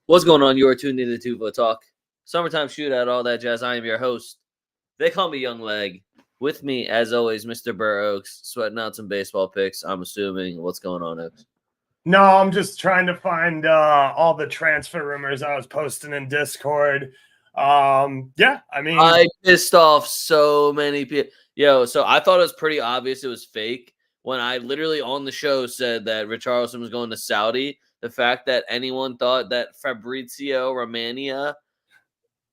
What's going on? You are tuned into TwoFootTalk. Summertime shootout, all that jazz. I am your host. They call me Young Leg. With me, as always, Mr. BurrOaks, sweating out some baseball picks. I'm assuming. What's going on, Oaks? No, I'm just trying to find all the transfer rumors I was posting in Discord. I pissed off so many people. So I thought it was pretty obvious it was fake when I literally on the show said that Richarlison was going to Saudi. The fact that anyone thought that Fabrizio Romania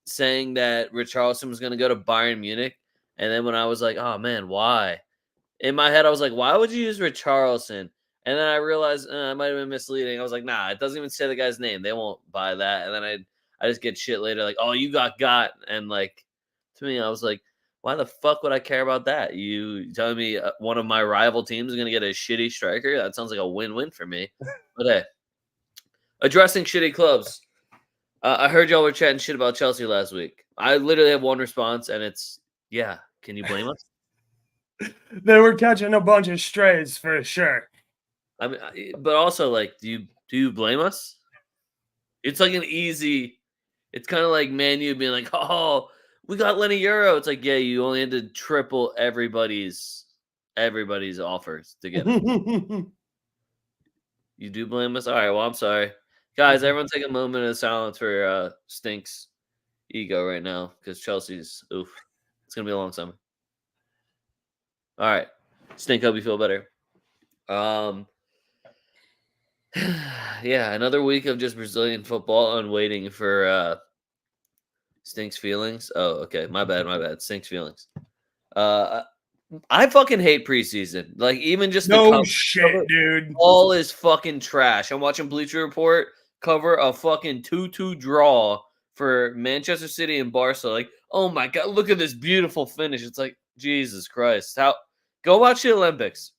saying that Richarlison was going to go to Bayern Munich, and then when I was like, oh man, why? In my head, I was like, why would you use Richarlison? And then I realized I might have been misleading. I was like, nah, it doesn't even say the guy's name. They won't buy that. And then I just get shit later, like, oh, you got. And like, to me, I was like, why the fuck would I care about that? You telling me one of my rival teams is going to get a shitty striker? That sounds like a win-win for me. But hey, addressing shitty clubs. I heard y'all were chatting shit about Chelsea last week. I literally have one response, and it's, yeah, can you blame us? They were catching a bunch of strays for sure. I mean, but also, like, do you blame us? It's like it's kind of like Man U being like, oh, we got Lenny Euro. It's like, yeah, you only had to triple everybody's offers to get him. You do blame us? All right, well, I'm sorry. Guys, everyone take a moment of silence for Stink's ego right now because Chelsea's, oof, it's going to be a long summer. All right, Stink, hope you feel better. Yeah, another week of just Brazilian football and waiting for Stink's feelings. Oh, okay, my bad. Stink's feelings. I fucking hate preseason. Like, even just no shit, dude. All is fucking trash. I'm watching Bleacher Report cover a fucking 2-2 draw for Manchester City and Barca. Like, oh my god, look at this beautiful finish. It's like, Jesus Christ. Go watch the Olympics.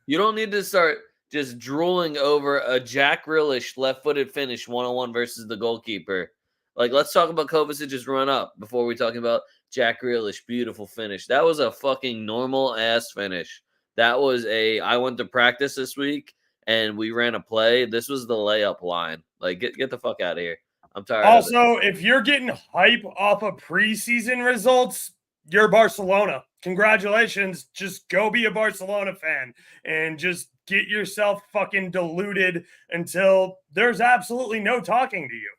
You don't need to start just drooling over a Jack Grealish left-footed finish 1-on-1 versus the goalkeeper. Like, let's talk about Kovacic's run up before we talk about Jack Grealish beautiful finish. That was a fucking normal ass finish. That was I went to practice this week and we ran a play. This was the layup line. Like, get the fuck out of here. I'm tired. Also, if you're getting hype off of preseason results, you're Barcelona. Congratulations. Just go be a Barcelona fan and just get yourself fucking deluded until there's absolutely no talking to you.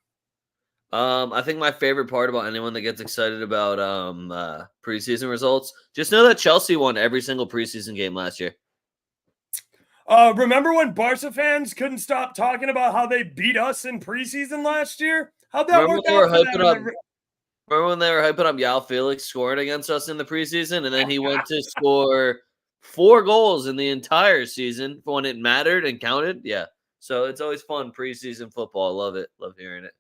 I think my favorite part about anyone that gets excited about preseason results, just know that Chelsea won every single preseason game last year. Remember when Barca fans couldn't stop talking about how they beat us in preseason last year? How'd that work out for them? Remember when they were hyping up Yao Felix scoring against us in the preseason, and then he went to score 4 goals in the entire season when it mattered and counted? Yeah. So it's always fun preseason football. Love it. Love hearing it.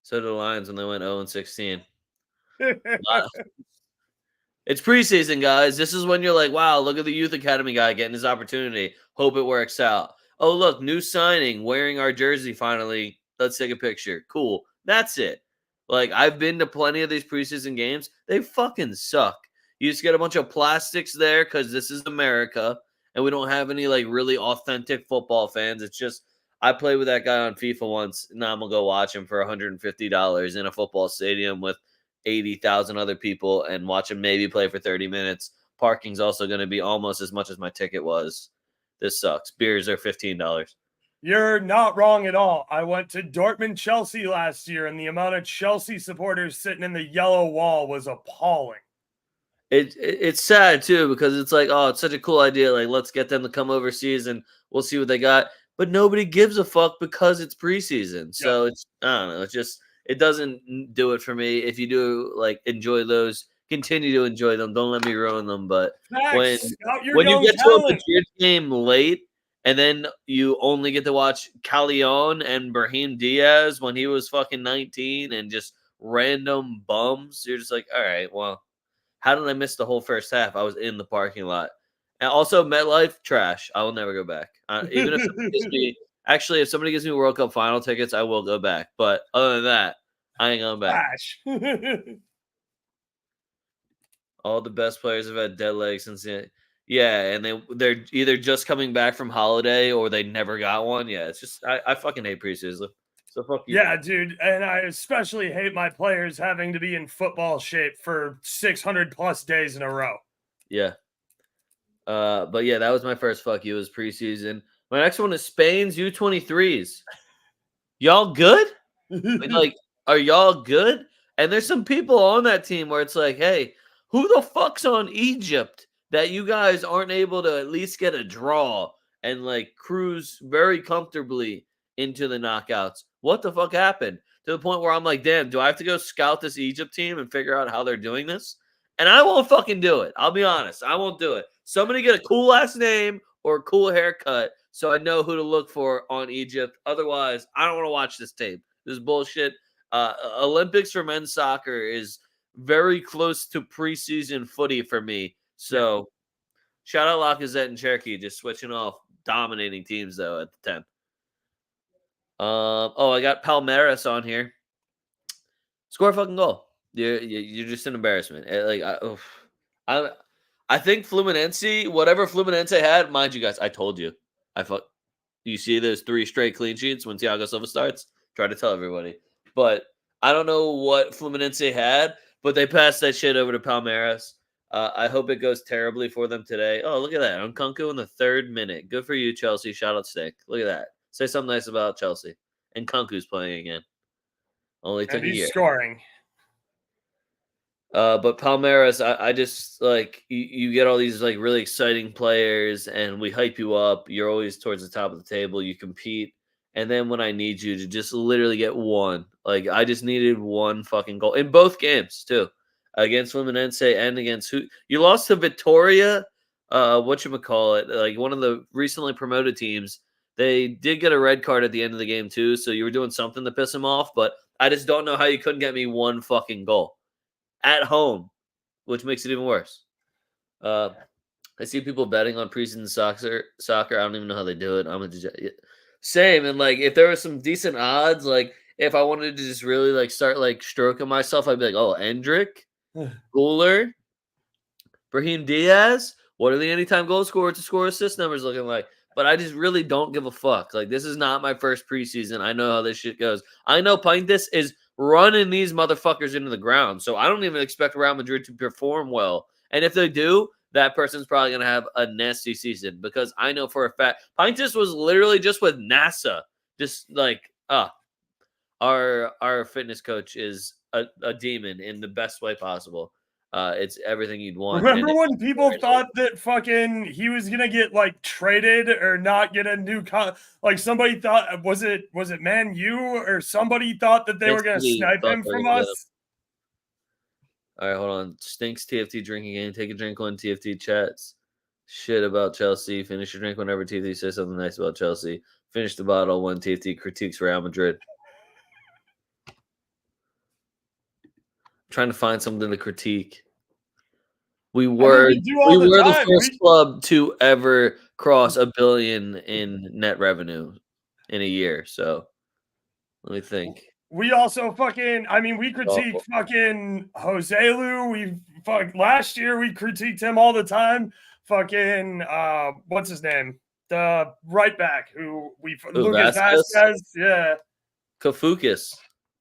So did the Lions when they went 0-16. It's preseason, guys. This is when you're like, wow, look at the youth academy guy getting his opportunity. Hope it works out. Oh, look, new signing, wearing our jersey finally. Let's take a picture. Cool. That's it. Like, I've been to plenty of these preseason games. They fucking suck. You just get a bunch of plastics there because this is America, and we don't have any, like, really authentic football fans. It's just, I played with that guy on FIFA once. Now I'm going to go watch him for $150 in a football stadium with 80,000 other people and watch him maybe play for 30 minutes. Parking's also going to be almost as much as my ticket was. This sucks. Beers are $15. You're not wrong at all. I went to Dortmund-Chelsea last year, and the amount of Chelsea supporters sitting in the yellow wall was appalling. It's sad, too, because it's like, oh, it's such a cool idea. Like, let's get them to come overseas, and we'll see what they got. But nobody gives a fuck because it's preseason. So it's, I don't know, it's just, it doesn't do it for me. If you do, like, enjoy those, continue to enjoy them. Don't let me ruin them. But when you get to a Madrid game late, and then you only get to watch Callejon and Brahim Diaz when he was fucking 19 and just random bums. You're just like, all right, well, how did I miss the whole first half? I was in the parking lot. And also, MetLife, trash. I will never go back. Even if if somebody gives me World Cup final tickets, I will go back. But other than that, I ain't going back. All the best players have had dead legs since the Yeah, and they're either just coming back from holiday or they never got one. Yeah, it's just I fucking hate preseason. So fuck you. Yeah, dude, and I especially hate my players having to be in football shape for 600 plus days in a row. Yeah. But yeah, that was my first fuck you. Was preseason. My next one is Spain's U23s. Y'all good? Like, are y'all good? And there's some people on that team where it's like, hey, who the fuck's on Egypt that you guys aren't able to at least get a draw and like cruise very comfortably into the knockouts? What the fuck happened? To the point where I'm like, damn, do I have to go scout this Egypt team and figure out how they're doing this? And I won't fucking do it. I'll be honest. I won't do it. Somebody get a cool last name or a cool haircut so I know who to look for on Egypt. Otherwise, I don't want to watch this tape. This is bullshit. Olympics for men's soccer is very close to preseason footy for me. So shout out Lacazette and Cherokee just switching off, dominating teams though at the 10. I got Palmeiras on here. Score a fucking goal. You're just an embarrassment. I think Fluminense, whatever Fluminense had, mind you guys, I told you. You see those 3 straight clean sheets when Thiago Silva starts? Try to tell everybody. But I don't know what Fluminense had, but they passed that shit over to Palmeiras. I hope it goes terribly for them today. Oh, look at that. Nkunku in the 3rd minute. Good for you, Chelsea. Shout out Stick. Look at that. Say something nice about Chelsea. And Nkunku's playing again. Only took a year. Scoring. But Palmeiras, I just like you get all these like really exciting players, and we hype you up. You're always towards the top of the table. You compete, and then when I need you to just literally get one, like I just needed one fucking goal in both games too, against Fluminense and against who you lost to Victoria. Whatchamacallit, like one of the recently promoted teams. They did get a red card at the end of the game too, so you were doing something to piss them off. But I just don't know how you couldn't get me one fucking goal at home, which makes it even worse. I see people betting on preseason soccer. I don't even know how they do it. Same. And like, if there was some decent odds, like if I wanted to just really like start like stroking myself, I'd be like, oh, Endrick, Guler, Brahim Diaz. What are the anytime goal scorer to score assist numbers looking like? But I just really don't give a fuck. Like, this is not my first preseason. I know how this shit goes. I know Pintus is running these motherfuckers into the ground. So I don't even expect Real Madrid to perform well. And if they do, that person's probably going to have a nasty season because I know for a fact Pintus was literally just with NASA. Just like, our fitness coach is a demon in the best way possible. It's everything you'd want. Remember when people thought that fucking he was gonna get like traded or not get a new like somebody thought was it Man U or somebody thought that they were gonna snipe him from us? All right, hold on. Stinks TFT drinking game. Take a drink when TFT chats shit about Chelsea. Finish your drink whenever TFT says something nice about Chelsea. Finish the bottle when TFT critiques Real Madrid. I'm trying to find something to critique. We were the first club to ever cross $1 billion in net revenue in a year. So let me think. We also we critique fucking Joselu. Last year we critiqued him all the time. Fucking what's his name? The right back who Lucas Vasquez. Yeah. Kafukas.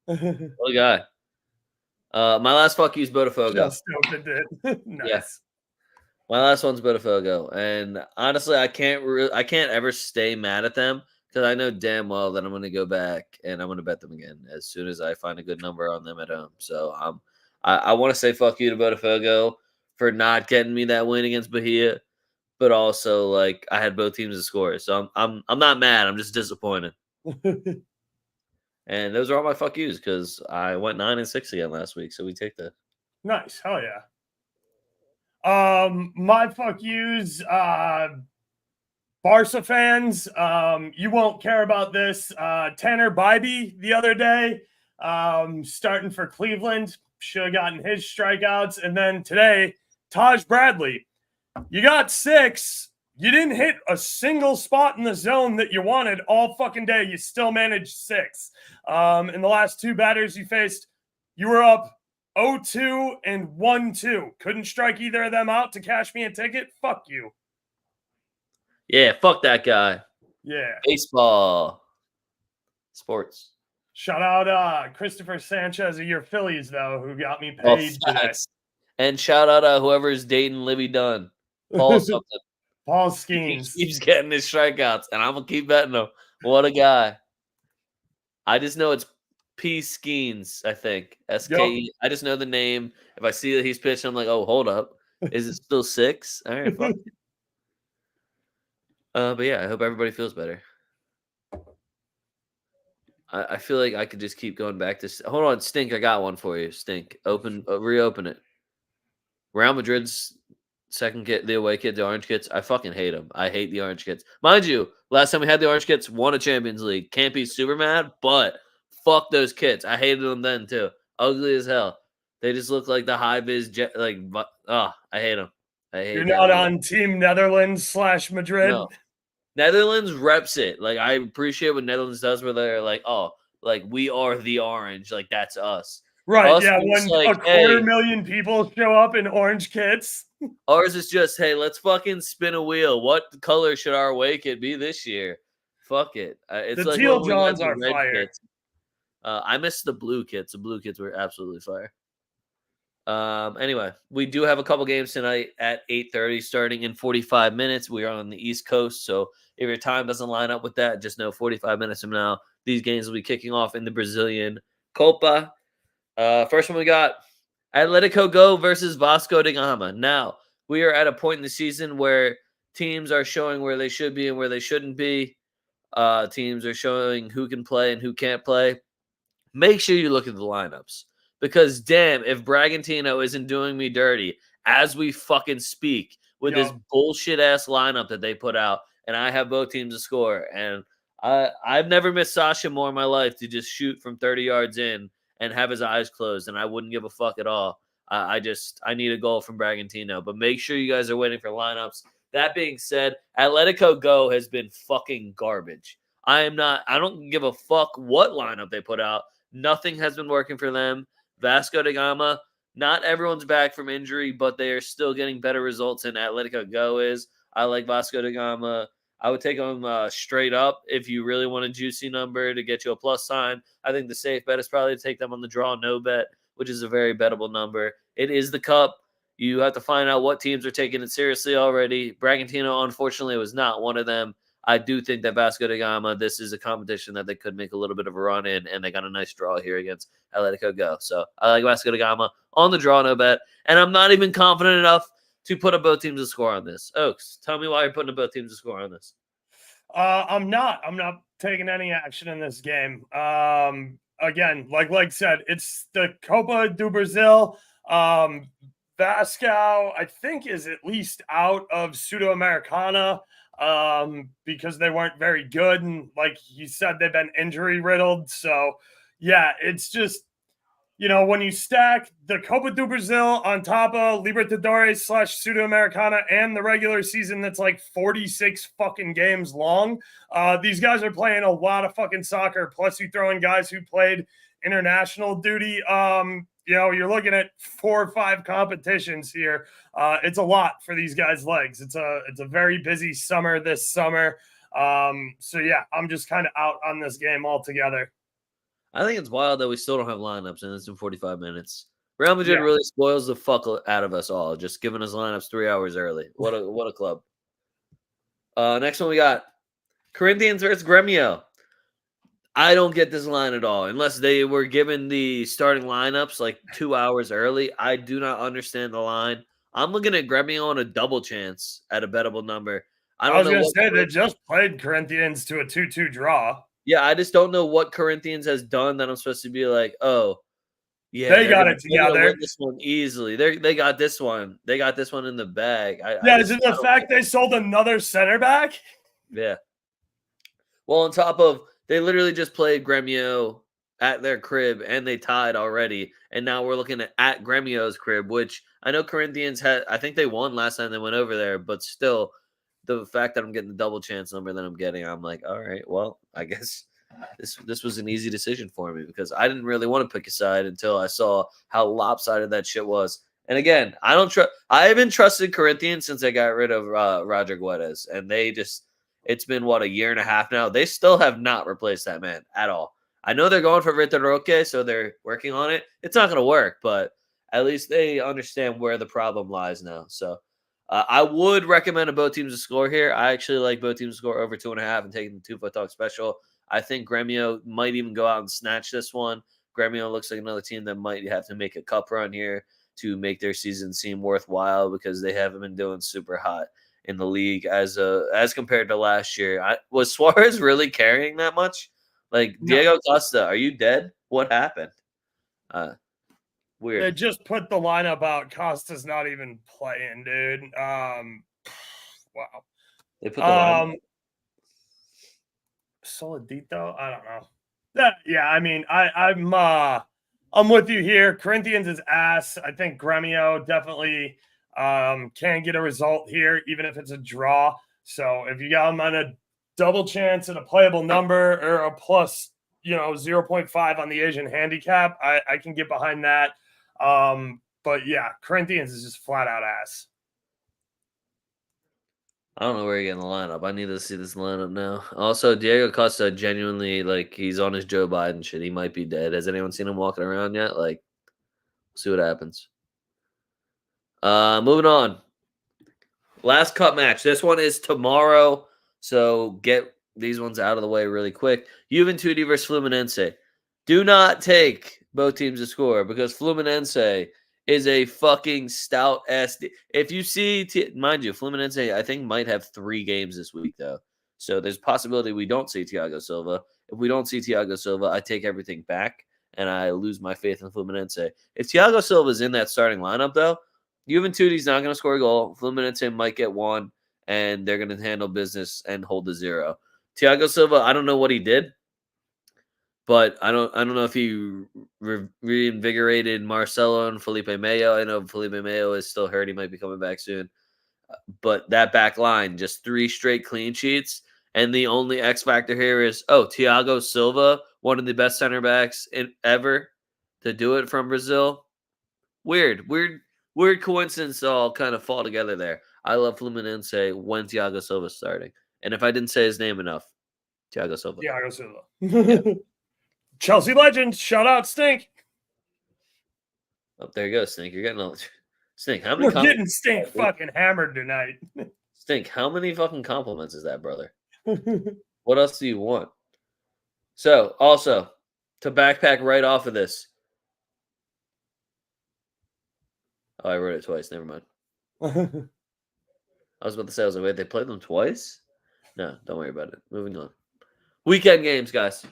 What a guy. My last fuck you is Botafogo. Just opened it. Nice. Yes. My last one's Botafogo, and honestly, I can't ever stay mad at them because I know damn well that I'm going to go back and I'm going to bet them again as soon as I find a good number on them at home. So I want to say fuck you to Botafogo for not getting me that win against Bahia, but also like I had both teams to score, so I'm not mad. I'm just disappointed. And those are all my fuck yous because I went 9-6 again last week, so we take that. Nice, hell yeah. My fuck yous, Barca fans. You won't care about this. Tanner Bybee the other day, starting for Cleveland, should have gotten his strikeouts, and then today, Taj Bradley. You got 6. You didn't hit a single spot in the zone that you wanted all fucking day. You still managed 6. In the last 2 batters you faced, you were up 0-2 and 1-2. Couldn't strike either of them out to cash me a ticket. Fuck you. Yeah, fuck that guy. Yeah. Baseball. Sports. Shout out Christopher Sanchez of your Phillies, though, who got me paid today. And shout out whoever's dating Libby Dunn. Paul something. Paul He Skeens. keeps getting his strikeouts, and I'm going to keep betting him. What a guy. I just know it's P. Skeens, I think. S-K-E. I just know the name. If I see that he's pitching, I'm like, oh, hold up. Is it still 6? All right, fuck. But yeah, I hope everybody feels better. I feel like I could just keep going back to. Hold on, Stink. I got one for you. Stink. Reopen it. Real Madrid's second kit, the away kit, the orange kits. I fucking hate them. I hate the orange kits. Mind you, last time we had the orange kits, won a Champions League. Can't be super mad, but fuck those kits. I hated them then too. Ugly as hell. They just look like the high vis jet. I hate them. I hate. You're not on Team Netherlands / Madrid. No. Netherlands reps it. Like, I appreciate what Netherlands does where they're like, oh, like, we are the orange. Like, that's us. Right, Us, yeah, when like, a 250,000 people show up in orange kits. Ours is just, hey, let's fucking spin a wheel. What color should our away kit be this year? Fuck it. It's the like teal Johns are fire. Kits. I miss the blue kits. The blue kits were absolutely fire. Anyway, we do have a couple games tonight at 8:30 starting in 45 minutes. We are on the East Coast, so if your time doesn't line up with that, just know 45 minutes from now, these games will be kicking off in the Brazilian Copa. First one we got Atletico Go versus Vasco da Gama. Now, we are at a point in the season where teams are showing where they should be and where they shouldn't be. Teams are showing who can play and who can't play. Make sure you look at the lineups. Because damn, if Bragantino isn't doing me dirty as we fucking speak with this bullshit ass lineup that they put out, and I have both teams to score, and I've never missed Sasha more in my life to just shoot from 30 yards in and have his eyes closed, and I wouldn't give a fuck at all. I need a goal from Bragantino, but make sure you guys are waiting for lineups. That being said, Atletico Go has been fucking garbage. I don't give a fuck what lineup they put out. Nothing has been working for them. Vasco da Gama, not everyone's back from injury, but they are still getting better results than Atletico Go is. I like Vasco da Gama. I would take them straight up if you really want a juicy number to get you a plus sign. I think the safe bet is probably to take them on the draw no bet, which is a very bettable number. It is the Cup. You have to find out what teams are taking it seriously already. Bragantino, unfortunately, was not one of them. I do think that Vasco da Gama, this is a competition that they could make a little bit of a run in, and they got a nice draw here against Atletico Go. So I like Vasco da Gama on the draw, no bet. And I'm not even confident enough to put up both teams to score on this. Oaks, tell me why you're putting up both teams to score on this. I'm not taking any action in this game. Again, like said, it's the Copa do Brazil. Vasco, I think, is at least out of Sudamericana because they weren't very good. And like you said, they've been injury riddled. So, yeah, it's just, when you stack the Copa do Brazil on top of Libertadores / Sudamericana and the regular season that's like 46 fucking games long, these guys are playing a lot of fucking soccer. Plus, you throw in guys who played international duty. You're looking at 4 or 5 competitions here. It's a lot for these guys' legs. It's a very busy summer this summer. So yeah, I'm just kind of out on this game altogether. I think it's wild that we still don't have lineups and it's in 45 minutes. Real Madrid really spoils the fuck out of us all, just giving us lineups 3 hours early. What a club. Next one we got Corinthians versus Gremio. I don't get this line at all. Unless they were given the starting lineups like 2 hours early, I do not understand the line. I'm looking at Gremio on a double chance at a bettable number. I was going to say they just played Corinthians to a 2-2 draw. Yeah, I just don't know what Corinthians has done that I'm supposed to be like, oh, yeah, they got it together. Win this one easily. They got this one. They got this one in the bag. Is it the fact they sold another center back? Yeah. Well, on top of they literally just played Gremio at their crib and they tied already, and now we're looking at Gremio's crib, which I know Corinthians had. I think they won last time they went over there, but still, the fact that I'm getting the double chance number that I'm getting, I'm like, all right, well, I guess this was an easy decision for me because I didn't really want to pick a side until I saw how lopsided that shit was. And again, I haven't trusted Corinthians since they got rid of Roger Guedes, and it's been what, a year and a half now. They still have not replaced that man at all. I know they're going for Vitor Roque, so they're working on it. It's not going to work, but at least they understand where the problem lies now. So I would recommend both teams to score here. I actually like both teams to score over 2.5 and taking the 2-foot-talk special. I think Gremio might even go out and snatch this one. Gremio looks like another team that might have to make a cup run here to make their season seem worthwhile because they haven't been doing super hot in the league as compared to last year. Was Suarez really carrying that much? Like, Diego Costa, are you dead? What happened? Weird. They just put the lineup out. Costa's not even playing, dude. Wow. They put the lineup. Solidito? I don't know. Yeah, I mean, I'm with you here. Corinthians is ass. I think Gremio definitely can get a result here, even if it's a draw. So if you got them on a double chance and a playable number or a plus, 0.5 on the Asian handicap, I can get behind that. But yeah, Corinthians is just flat out ass. I don't know where you're getting the lineup. I need to see this lineup now. Also, Diego Costa genuinely, like, he's on his Joe Biden shit. He might be dead. Has anyone seen him walking around yet? Like, we'll see what happens. Moving on. Last cup match. This one is tomorrow, so get these ones out of the way really quick. Juventude versus Fluminense. Do not take both teams to score because Fluminense is a fucking stout ass. If you see, mind you, Fluminense, I think, might have 3 games this week, though. So there's a possibility we don't see Thiago Silva. If we don't see Thiago Silva, I take everything back and I lose my faith in Fluminense. If Thiago Silva is in that starting lineup, though, Juventude's not going to score a goal. Fluminense might get one, and they're going to handle business and hold the 0. Thiago Silva, I don't know what he did. But I don't know if he reinvigorated Marcelo and Felipe Mayo. I know Felipe Mayo is still hurt. He might be coming back soon. But that back line, just 3 straight clean sheets. And the only X factor here is, Thiago Silva, one of the best center backs ever to do it from Brazil. Weird coincidence to all kind of fall together there. I love Fluminense when Thiago Silva's starting. And if I didn't say his name enough, Thiago Silva. Thiago Silva. Yeah. Chelsea legend, shout out Stink. Oh, there you go, Stink. You're getting all Stink. How many? We're getting Stink fucking hammered tonight. Stink. How many fucking compliments is that, brother? What else do you want? So, also, to backpack right off of this. Oh, I wrote it twice. Never mind. I was about to say, wait, they played them twice? No, don't worry about it. Moving on. Weekend games, guys.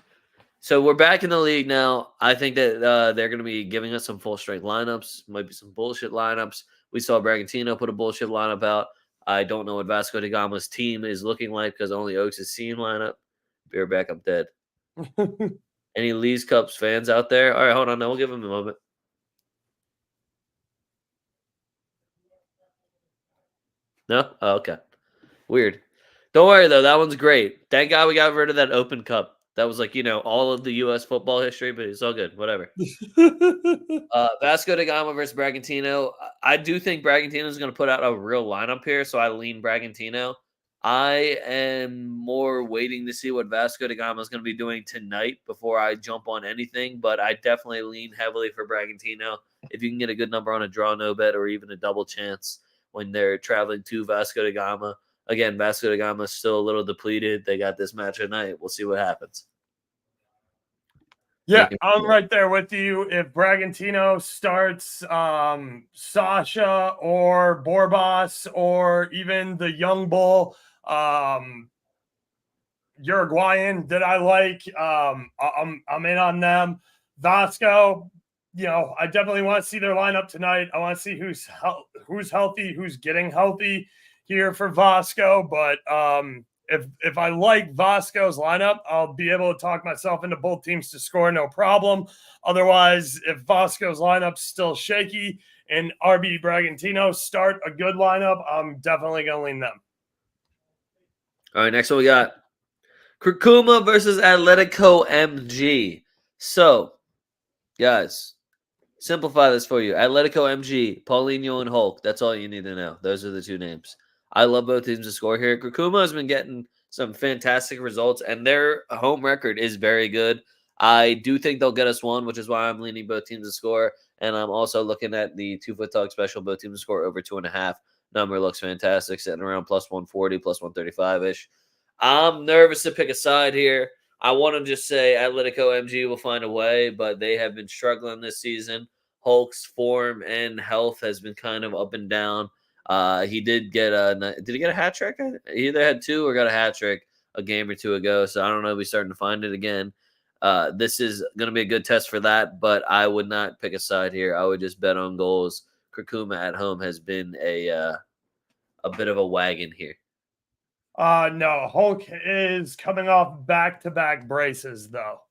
So we're back in the league now. I think that they're going to be giving us some full-strength lineups. Might be some bullshit lineups. We saw Bragantino put a bullshit lineup out. I don't know what Vasco da Gama's team is looking like because only Oaks has seen lineup. Be right back. I'm dead. Any Lee's Cups fans out there? All right, hold on. We'll give them a moment. No? Oh, okay. Weird. Don't worry, though. That one's great. Thank God we got rid of that Open Cup. That was like, all of the U.S. football history, but it's all good. Whatever. Vasco da Gama versus Bragantino. I do think Bragantino is going to put out a real lineup here, so I lean Bragantino. I am more waiting to see what Vasco da Gama is going to be doing tonight before I jump on anything, but I definitely lean heavily for Bragantino. If you can get a good number on a draw no bet or even a double chance when they're traveling to Vasco da Gama. Again, Vasco da Gama is still a little depleted. They got this match tonight. We'll see what happens. Yeah, I'm right there with you. If Bragantino starts Sasha or Borbas or even the young bull Uruguayan that I like, I'm in on them. Vasco, I definitely want to see their lineup tonight. I want to see who's healthy, who's getting healthy here for Vasco. But if I like Vasco's lineup, I'll be able to talk myself into both teams to score, no problem. Otherwise, if Vasco's lineup's still shaky and RB Bragantino start a good lineup, I'm definitely going to lean them. All right, next one we got Kurkuma versus Atletico MG. So, guys, simplify this for you. Atletico MG, Paulinho and Hulk. That's all you need to know. Those are the two names. I love both teams to score here. Kurkuma has been getting some fantastic results, and their home record is very good. I do think they'll get us one, which is why I'm leaning both teams to score. And I'm also looking at the 2-foot-talk special, both teams to score over 2.5. Number looks fantastic, sitting around plus 140, plus 135 ish. I'm nervous to pick a side here. I want to just say Atletico MG will find a way, but they have been struggling this season. Hulk's form and health has been kind of up and down. He did get a hat trick? He either had two or got a hat trick a game or two ago. So I don't know if he's starting to find it again. This is going to be a good test for that, but I would not pick a side here. I would just bet on goals. Kurkuma at home has been a bit of a wagon here. No, Hulk is coming off back-to-back braces, though.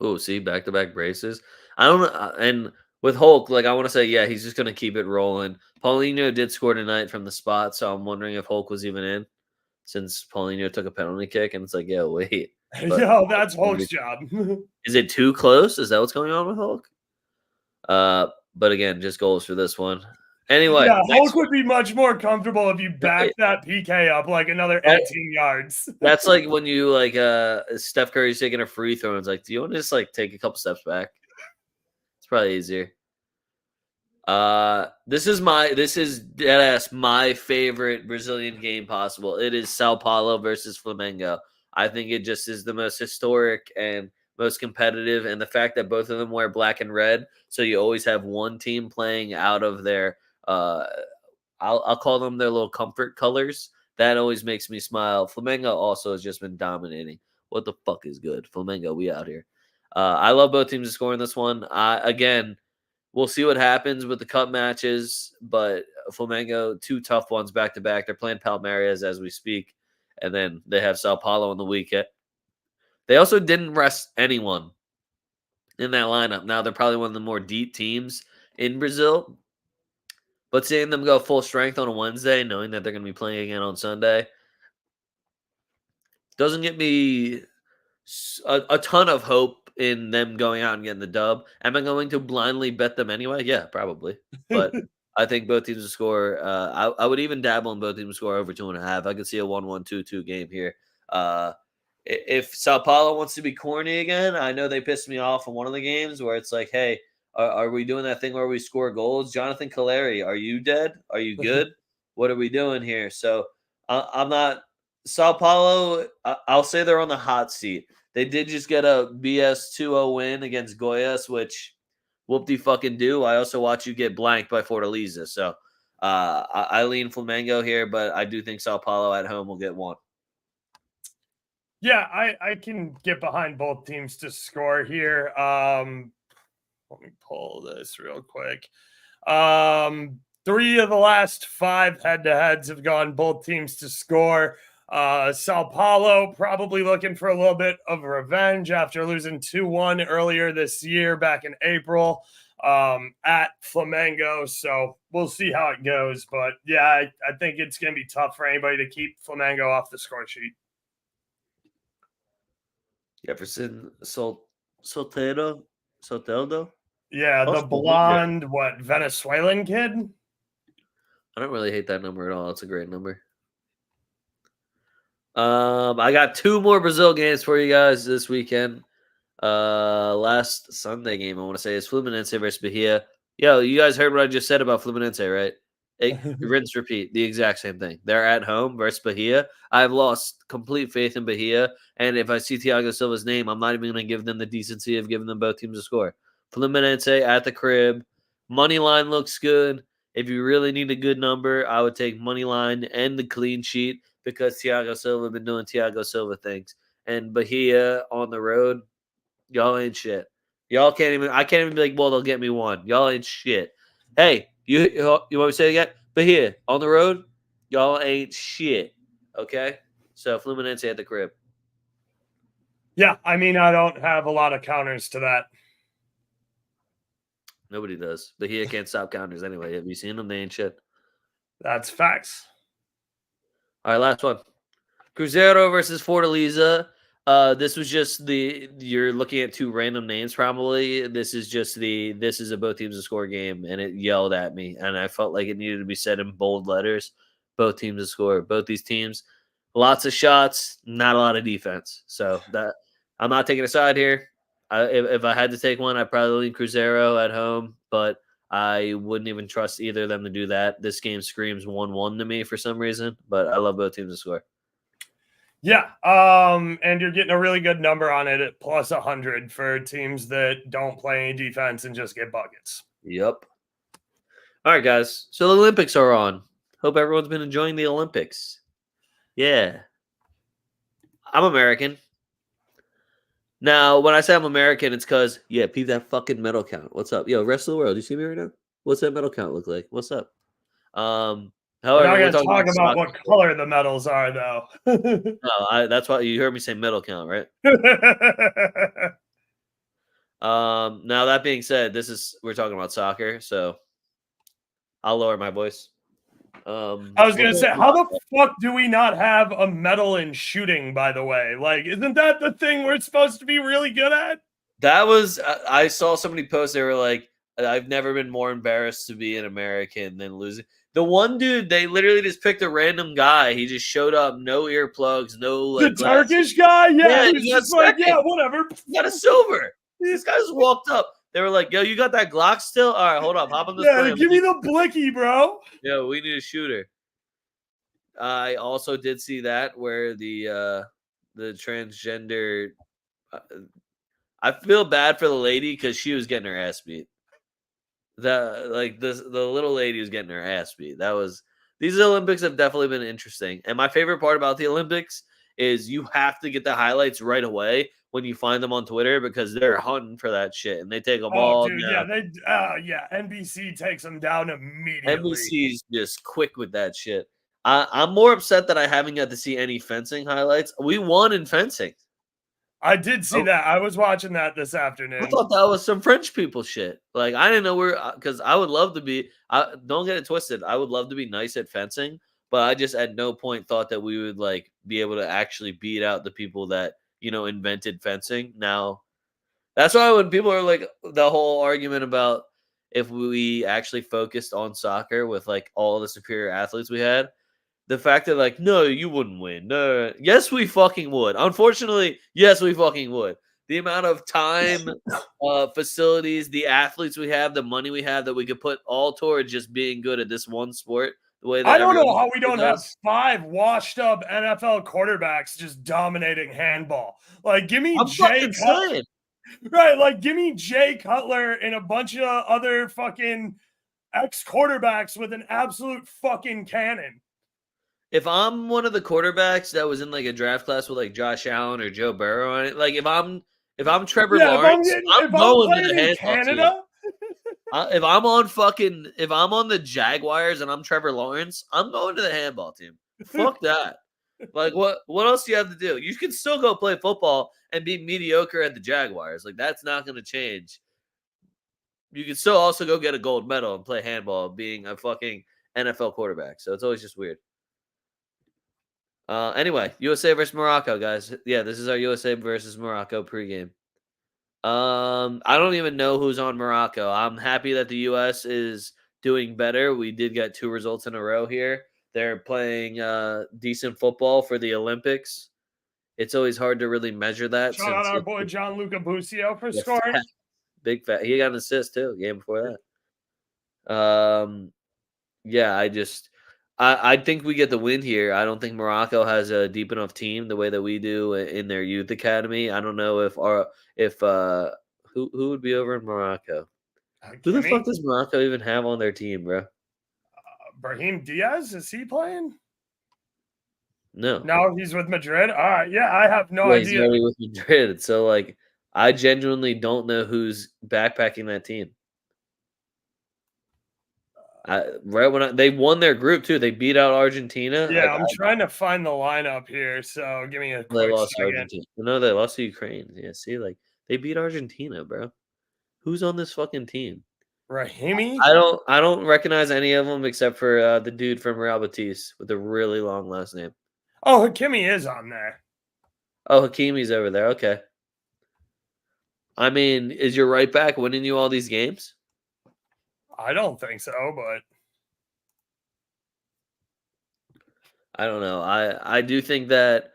Oh, see, back-to-back braces. I don't know. And with Hulk, like, I want to say, yeah, he's just going to keep it rolling. Paulinho did score tonight from the spot, so I'm wondering if Hulk was even in since Paulinho took a penalty kick. And it's like, yeah, wait. Yo, that's Hulk's job. Is it too close? Is that what's going on with Hulk? But again, just goals for this one. Anyway, yeah, Hulk would be much more comfortable if you backed that PK up like another 18 yards. That's like when you like Steph Curry's taking a free throw and it's like, do you want to just like take a couple steps back? It's probably easier. This is deadass my favorite Brazilian game possible. It is Sao Paulo versus Flamengo. I think it just is the most historic and most competitive, and the fact that both of them wear black and red, so you always have one team playing out of their I'll call them their little comfort colors. That always makes me smile. Flamengo also has just been dominating. What the fuck is good? Flamengo, we out here. I love both teams to score in this one. Again, we'll see what happens with the cup matches, but Flamengo, two tough ones back to back. They're playing Palmeiras as we speak, and then they have Sao Paulo on the weekend. They also didn't rest anyone in that lineup. Now they're probably one of the more deep teams in Brazil, but seeing them go full strength on a Wednesday, knowing that they're going to be playing again on Sunday, doesn't get me a ton of hope in them going out and getting the dub. Am I going to blindly bet them anyway? Yeah, probably. But I think both teams will score. I would even dabble in both teams to score over 2.5. I could see a 1-1, 2-2 game here. If Sao Paulo wants to be corny again, I know they pissed me off in one of the games where it's like, hey, are we doing that thing where we score goals? Jonathan Caleri, are you dead? Are you good? What are we doing here? So I'm not. Sao Paulo, I'll say they're on the hot seat. They did just get a BS 2-0 win against Goiás, which whoop-de-fucking do. I also watch you get blanked by Fortaleza. So I lean Flamengo here, but I do think Sao Paulo at home will get one. Yeah, I can get behind both teams to score here. Let me pull this real quick. 3 of the last 5 head-to-heads have gone both teams to score. Sao Paulo probably looking for a little bit of revenge after losing 2-1 earlier this year back in April at Flamengo. So we'll see how it goes. But yeah, I think it's going to be tough for anybody to keep Flamengo off the score sheet. Jefferson Soteldo? Yeah, the blonde, Venezuelan kid? I don't really hate that number at all. It's a great number. I got 2 more Brazil games for you guys this weekend. Last Sunday game, I want to say, is Fluminense versus Bahia. Yo, you guys heard what I just said about Fluminense, right? Rinse, repeat. The exact same thing. They're at home versus Bahia. I've lost complete faith in Bahia. And if I see Thiago Silva's name, I'm not even going to give them the decency of giving them both teams a score. Fluminense at the crib. Money line looks good. If you really need a good number, I would take money line and the clean sheet because Thiago Silva been doing Thiago Silva things. And Bahia on the road, y'all ain't shit. I can't even be like, well, they'll get me one. Y'all ain't shit. Hey, you want me to say it again? Bahia on the road, y'all ain't shit. Okay? So Fluminense at the crib. Yeah, I mean, I don't have a lot of counters to that. Nobody does. Bahia can't stop counters anyway. Have you seen them? They ain't shit. That's facts. All right, last one. Cruzeiro versus Fortaleza. This was just you're looking at two random names probably. This is a both teams to score game, and it yelled at me, and I felt like it needed to be said in bold letters. Both teams to score. Both these teams, lots of shots, not a lot of defense. So that I'm not taking a side here. If I had to take one, I'd probably lean Cruzeiro at home, but I wouldn't even trust either of them to do that. This game screams 1-1 to me for some reason, but I love both teams to score. Yeah, and you're getting a really good number on it at plus 100 for teams that don't play any defense and just get buckets. Yep. All right, guys. So the Olympics are on. Hope everyone's been enjoying the Olympics. Yeah. I'm American. Now, when I say I'm American, it's because, peep that fucking medal count. What's up? Yo, rest of the world, you see me right now? What's that medal count look like? What's up? We're However, not we're going to talking talk about what color the medals are, though. No, that's why you heard me say medal count, right? Now that being said, we're talking about soccer, so I'll lower my voice. I was gonna say, how the fuck do we not have a medal in shooting? By the way, like, isn't that the thing we're supposed to be really good at? That was I saw somebody post. They were like, "I've never been more embarrassed to be an American than losing." The one dude, they literally just picked a random guy. He just showed up, no earplugs, no like. The Turkish guy, yeah, he was just like, second. yeah, whatever. He got a silver. This guy just walked up. They were like, "Yo, you got that Glock still? All right, hold up, hop on this plane. Give me the blicky, bro." Yo, we need a shooter. I also did see that where the transgender. I feel bad for the lady because she was getting her ass beat. The little lady was getting her ass beat. These Olympics have definitely been interesting. And my favorite part about the Olympics is you have to get the highlights right away when you find them on Twitter because they're hunting for that shit and they take them all dude, down. NBC takes them down immediately. NBC's just quick with that shit. I'm more upset that I haven't got to see any fencing highlights. We won in fencing. I did see that. I was watching that this afternoon. I thought that was some French people shit. Like, I didn't know because I would love to be. Don't get it twisted. I would love to be nice at fencing, but I just at no point thought that we would like be able to actually beat out the people that invented fencing. Now, that's why when people are like the whole argument about if we actually focused on soccer with like all the superior athletes we had. The fact that like, no, you wouldn't win. No, yes, we fucking would. Unfortunately, yes, we fucking would. The amount of time, facilities, the athletes we have, the money we have that we could put all towards just being good at this one sport. The way that I don't know how we don't have 5 washed up NFL quarterbacks just dominating handball. Like, give me Jay Cutler. Right, like give me Jay Cutler and a bunch of other fucking ex-quarterbacks with an absolute fucking cannon. If I'm one of the quarterbacks that was in like a draft class with like Josh Allen or Joe Burrow on it, like if I'm Trevor Lawrence, I'm going to the handball Canada. If I'm on the Jaguars and I'm Trevor Lawrence, I'm going to the handball team. Fuck that. Like what else do you have to do? You can still go play football and be mediocre at the Jaguars. Like that's not going to change. You can still also go get a gold medal and play handball being a fucking NFL quarterback. So it's always just weird. Anyway, USA versus Morocco, guys. Yeah, this is our USA versus Morocco pregame. I don't even know who's on Morocco. I'm happy that the US is doing better. We did get 2 results in a row here. They're playing decent football for the Olympics. It's always hard to really measure that. Shout out our boy Gianluca Busio for scoring. Big fat. He got an assist too. Game before that. Yeah, I think we get the win here. I don't think Morocco has a deep enough team the way that we do in their youth academy. I don't know who would be over in Morocco. Who the fuck does Morocco even have on their team, bro? Brahim Diaz, is he playing? No, he's with Madrid. All right, yeah, I have no idea. He's with Madrid, so like, I genuinely don't know who's backpacking that team. Right when they won their group too, they beat out Argentina. Yeah, I'm trying to find the lineup here, so give me a quick second. Argentina. No, they lost to Ukraine. Yeah, see, like they beat Argentina, bro. Who's on this fucking team? Rahimi? I don't recognize any of them except for the dude from Real Betis with a really long last name. Oh, Hakimi is on there. Oh, Hakimi's over there. Okay. I mean, is your right back winning you all these games? I don't think so, but I don't know. I do think that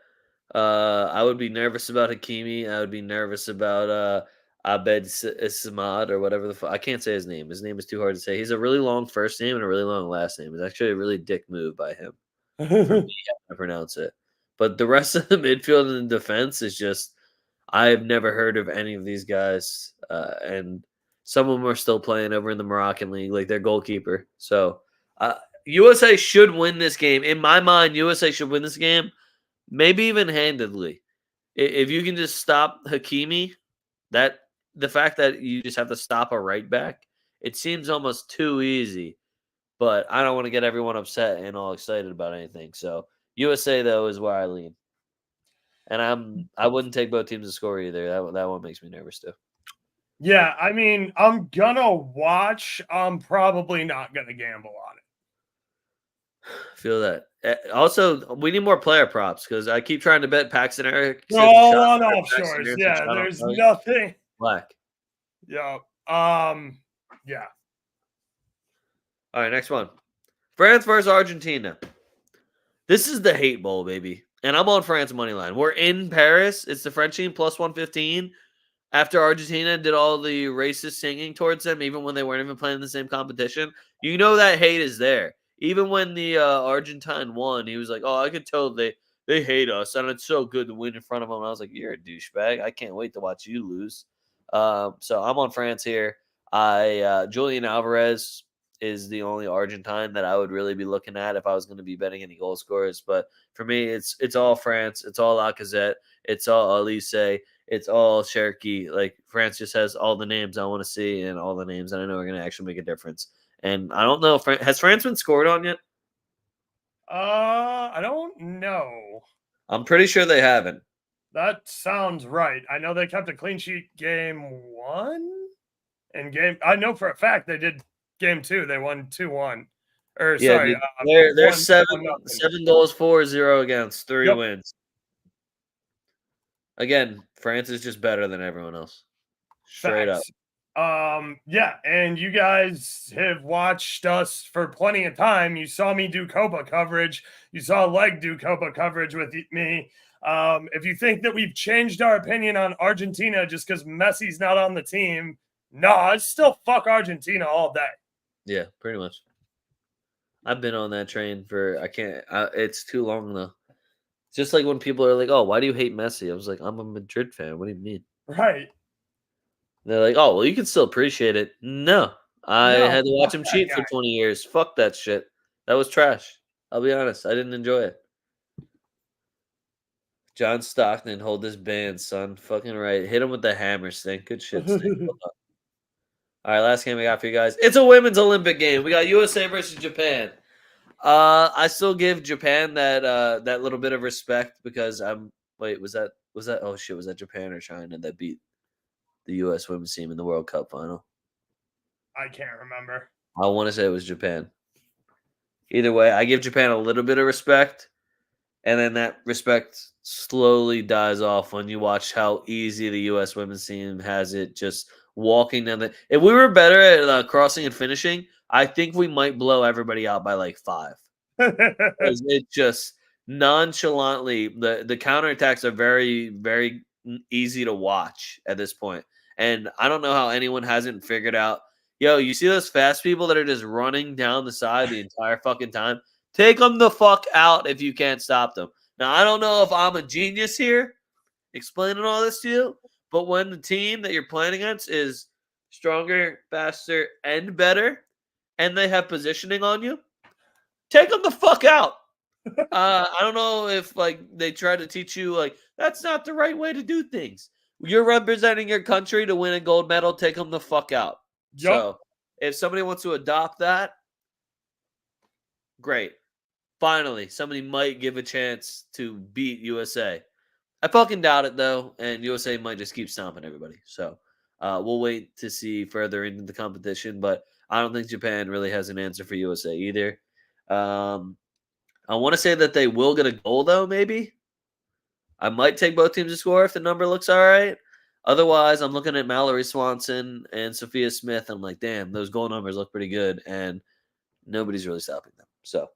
I would be nervous about Hakimi. I would be nervous about Abed Samad or whatever the fuck. I can't say his name. His name is too hard to say. He's a really long first name and a really long last name. It's actually a really dick move by him for me how to pronounce it. But the rest of the midfield and the defense is just I've never heard of any of these guys, and some of them are still playing over in the Moroccan league, like their goalkeeper. So uh, USA should win this game. In my mind, USA should win this game, maybe even handedly. If you can just stop Hakimi, that the fact that you just have to stop a right back, it seems almost too easy. But I don't want to get everyone upset and all excited about anything. So USA though is where I lean. And I wouldn't take both teams to score either. That one makes me nervous too. yeah, I mean, I'm gonna watch. I'm probably not gonna gamble on it. Feel that. Also, we need more player props because I keep trying to bet Paxton Erickson. They're all on Paxton offshores. Erickson Yeah, shot on there's target. nothing. Black. Yeah. Yeah. All right, next one. France versus Argentina. This is the hate bowl, baby. And I'm on France money line. We're in Paris. It's the French team plus 115. After Argentina did all the racist singing towards them, even when they weren't even playing the same competition, you know that hate is there. Even when the Argentine won, he was like, "Oh, I could tell they hate us, and it's so good to win in front of them." And I was like, "You're a douchebag. I can't wait to watch you lose." So I'm on France here. Julian Alvarez is the only Argentine that I would really be looking at if I was going to be betting any goal scorers. But for me, it's all France. It's all Lacazette. It's all Elise. It's all Cherky. Like France just has all the names I want to see and all the names that I know are going to actually make a difference. And I don't know if has France been scored on yet? I don't know. I'm pretty sure they haven't. That sounds right. I know they kept a clean sheet game 1 and I know for a fact they did game 2. They won 2-1. Or Yeah, sorry, they're 1-0. 7 goals 4-0 against 3 wins. Again, France is just better than everyone else. Straight Facts. up. Yeah, and you guys have watched us for plenty of time. You saw me do Copa coverage. You saw Leg do Copa coverage with me. If you think that we've changed our opinion on Argentina just because Messi's not on the team, no, I still fuck Argentina all day. Yeah, pretty much. I've been on that train it's too long though. It's just like when people are like, "Oh, why do you hate Messi?" I was like, "I'm a Madrid fan. What do you mean?" Right. They're like, "Oh, well, you can still appreciate it." No, I No, had to watch fuck him that cheat guy. for 20 years. Fuck that shit. That was trash. I'll be honest. I didn't enjoy it. John Stockton, hold this band, son. Fucking right. Hit him with the hammer, Stink. Good shit, Stink. Well done. All right, last game we got for you guys. It's a women's Olympic game. We got USA versus Japan. I still give Japan that little bit of respect because was that oh shit, was that Japan or China that beat the US women's team in the World Cup final? I can't remember. I want to say it was Japan. Either way, I give Japan a little bit of respect, and then that respect slowly dies off when you watch how easy the U.S. women's team has it just walking down the. If we were better at crossing and finishing, I think we might blow everybody out by like 5. It just nonchalantly the counterattacks are very very easy to watch at this point, and I don't know how anyone hasn't figured out. Yo, you see those fast people that are just running down the side the entire fucking time? Take them the fuck out if you can't stop them. Now, I don't know if I'm a genius here explaining all this to you, but when the team that you're playing against is stronger, faster, and better, and they have positioning on you, take them the fuck out. I don't know if like they try to teach you like that's not the right way to do things. You're representing your country to win a gold medal. Take them the fuck out. Yup. So if somebody wants to adopt that, great. Finally, somebody might give a chance to beat USA. I fucking doubt it though, and USA might just keep stomping everybody. So we'll wait to see further into the competition, but I don't think Japan really has an answer for USA either. I want to say that they will get a goal, though, maybe. I might take both teams to score if the number looks all right. Otherwise, I'm looking at Mallory Swanson and Sophia Smith. I'm like, damn, those goal numbers look pretty good, and nobody's really stopping them. So,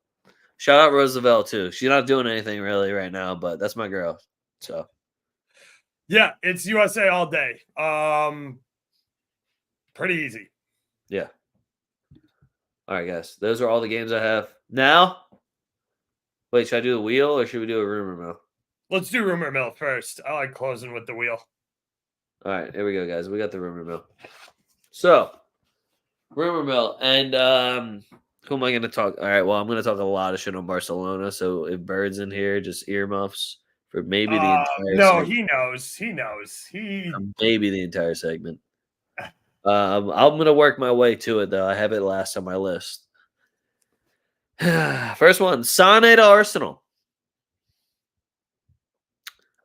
shout out Roosevelt, too. She's not doing anything really right now, but that's my girl. So, yeah, it's USA all day. Pretty easy. yeah. All right, guys. Those are all the games I have. Now, wait, should I do the wheel or should we do a rumor mill? Let's do rumor mill first. I like closing with the wheel. All right, here we go, guys. We got the rumor mill. So, rumor mill. And who am I going to talk? All right, well, I'm going to talk a lot of shit on Barcelona. So, if Bird's in here, just earmuffs for maybe the entire No, segment. he knows. He knows. Maybe the entire segment. I'm going to work my way to it, though. I have it last on my list. First one, Sane to Arsenal.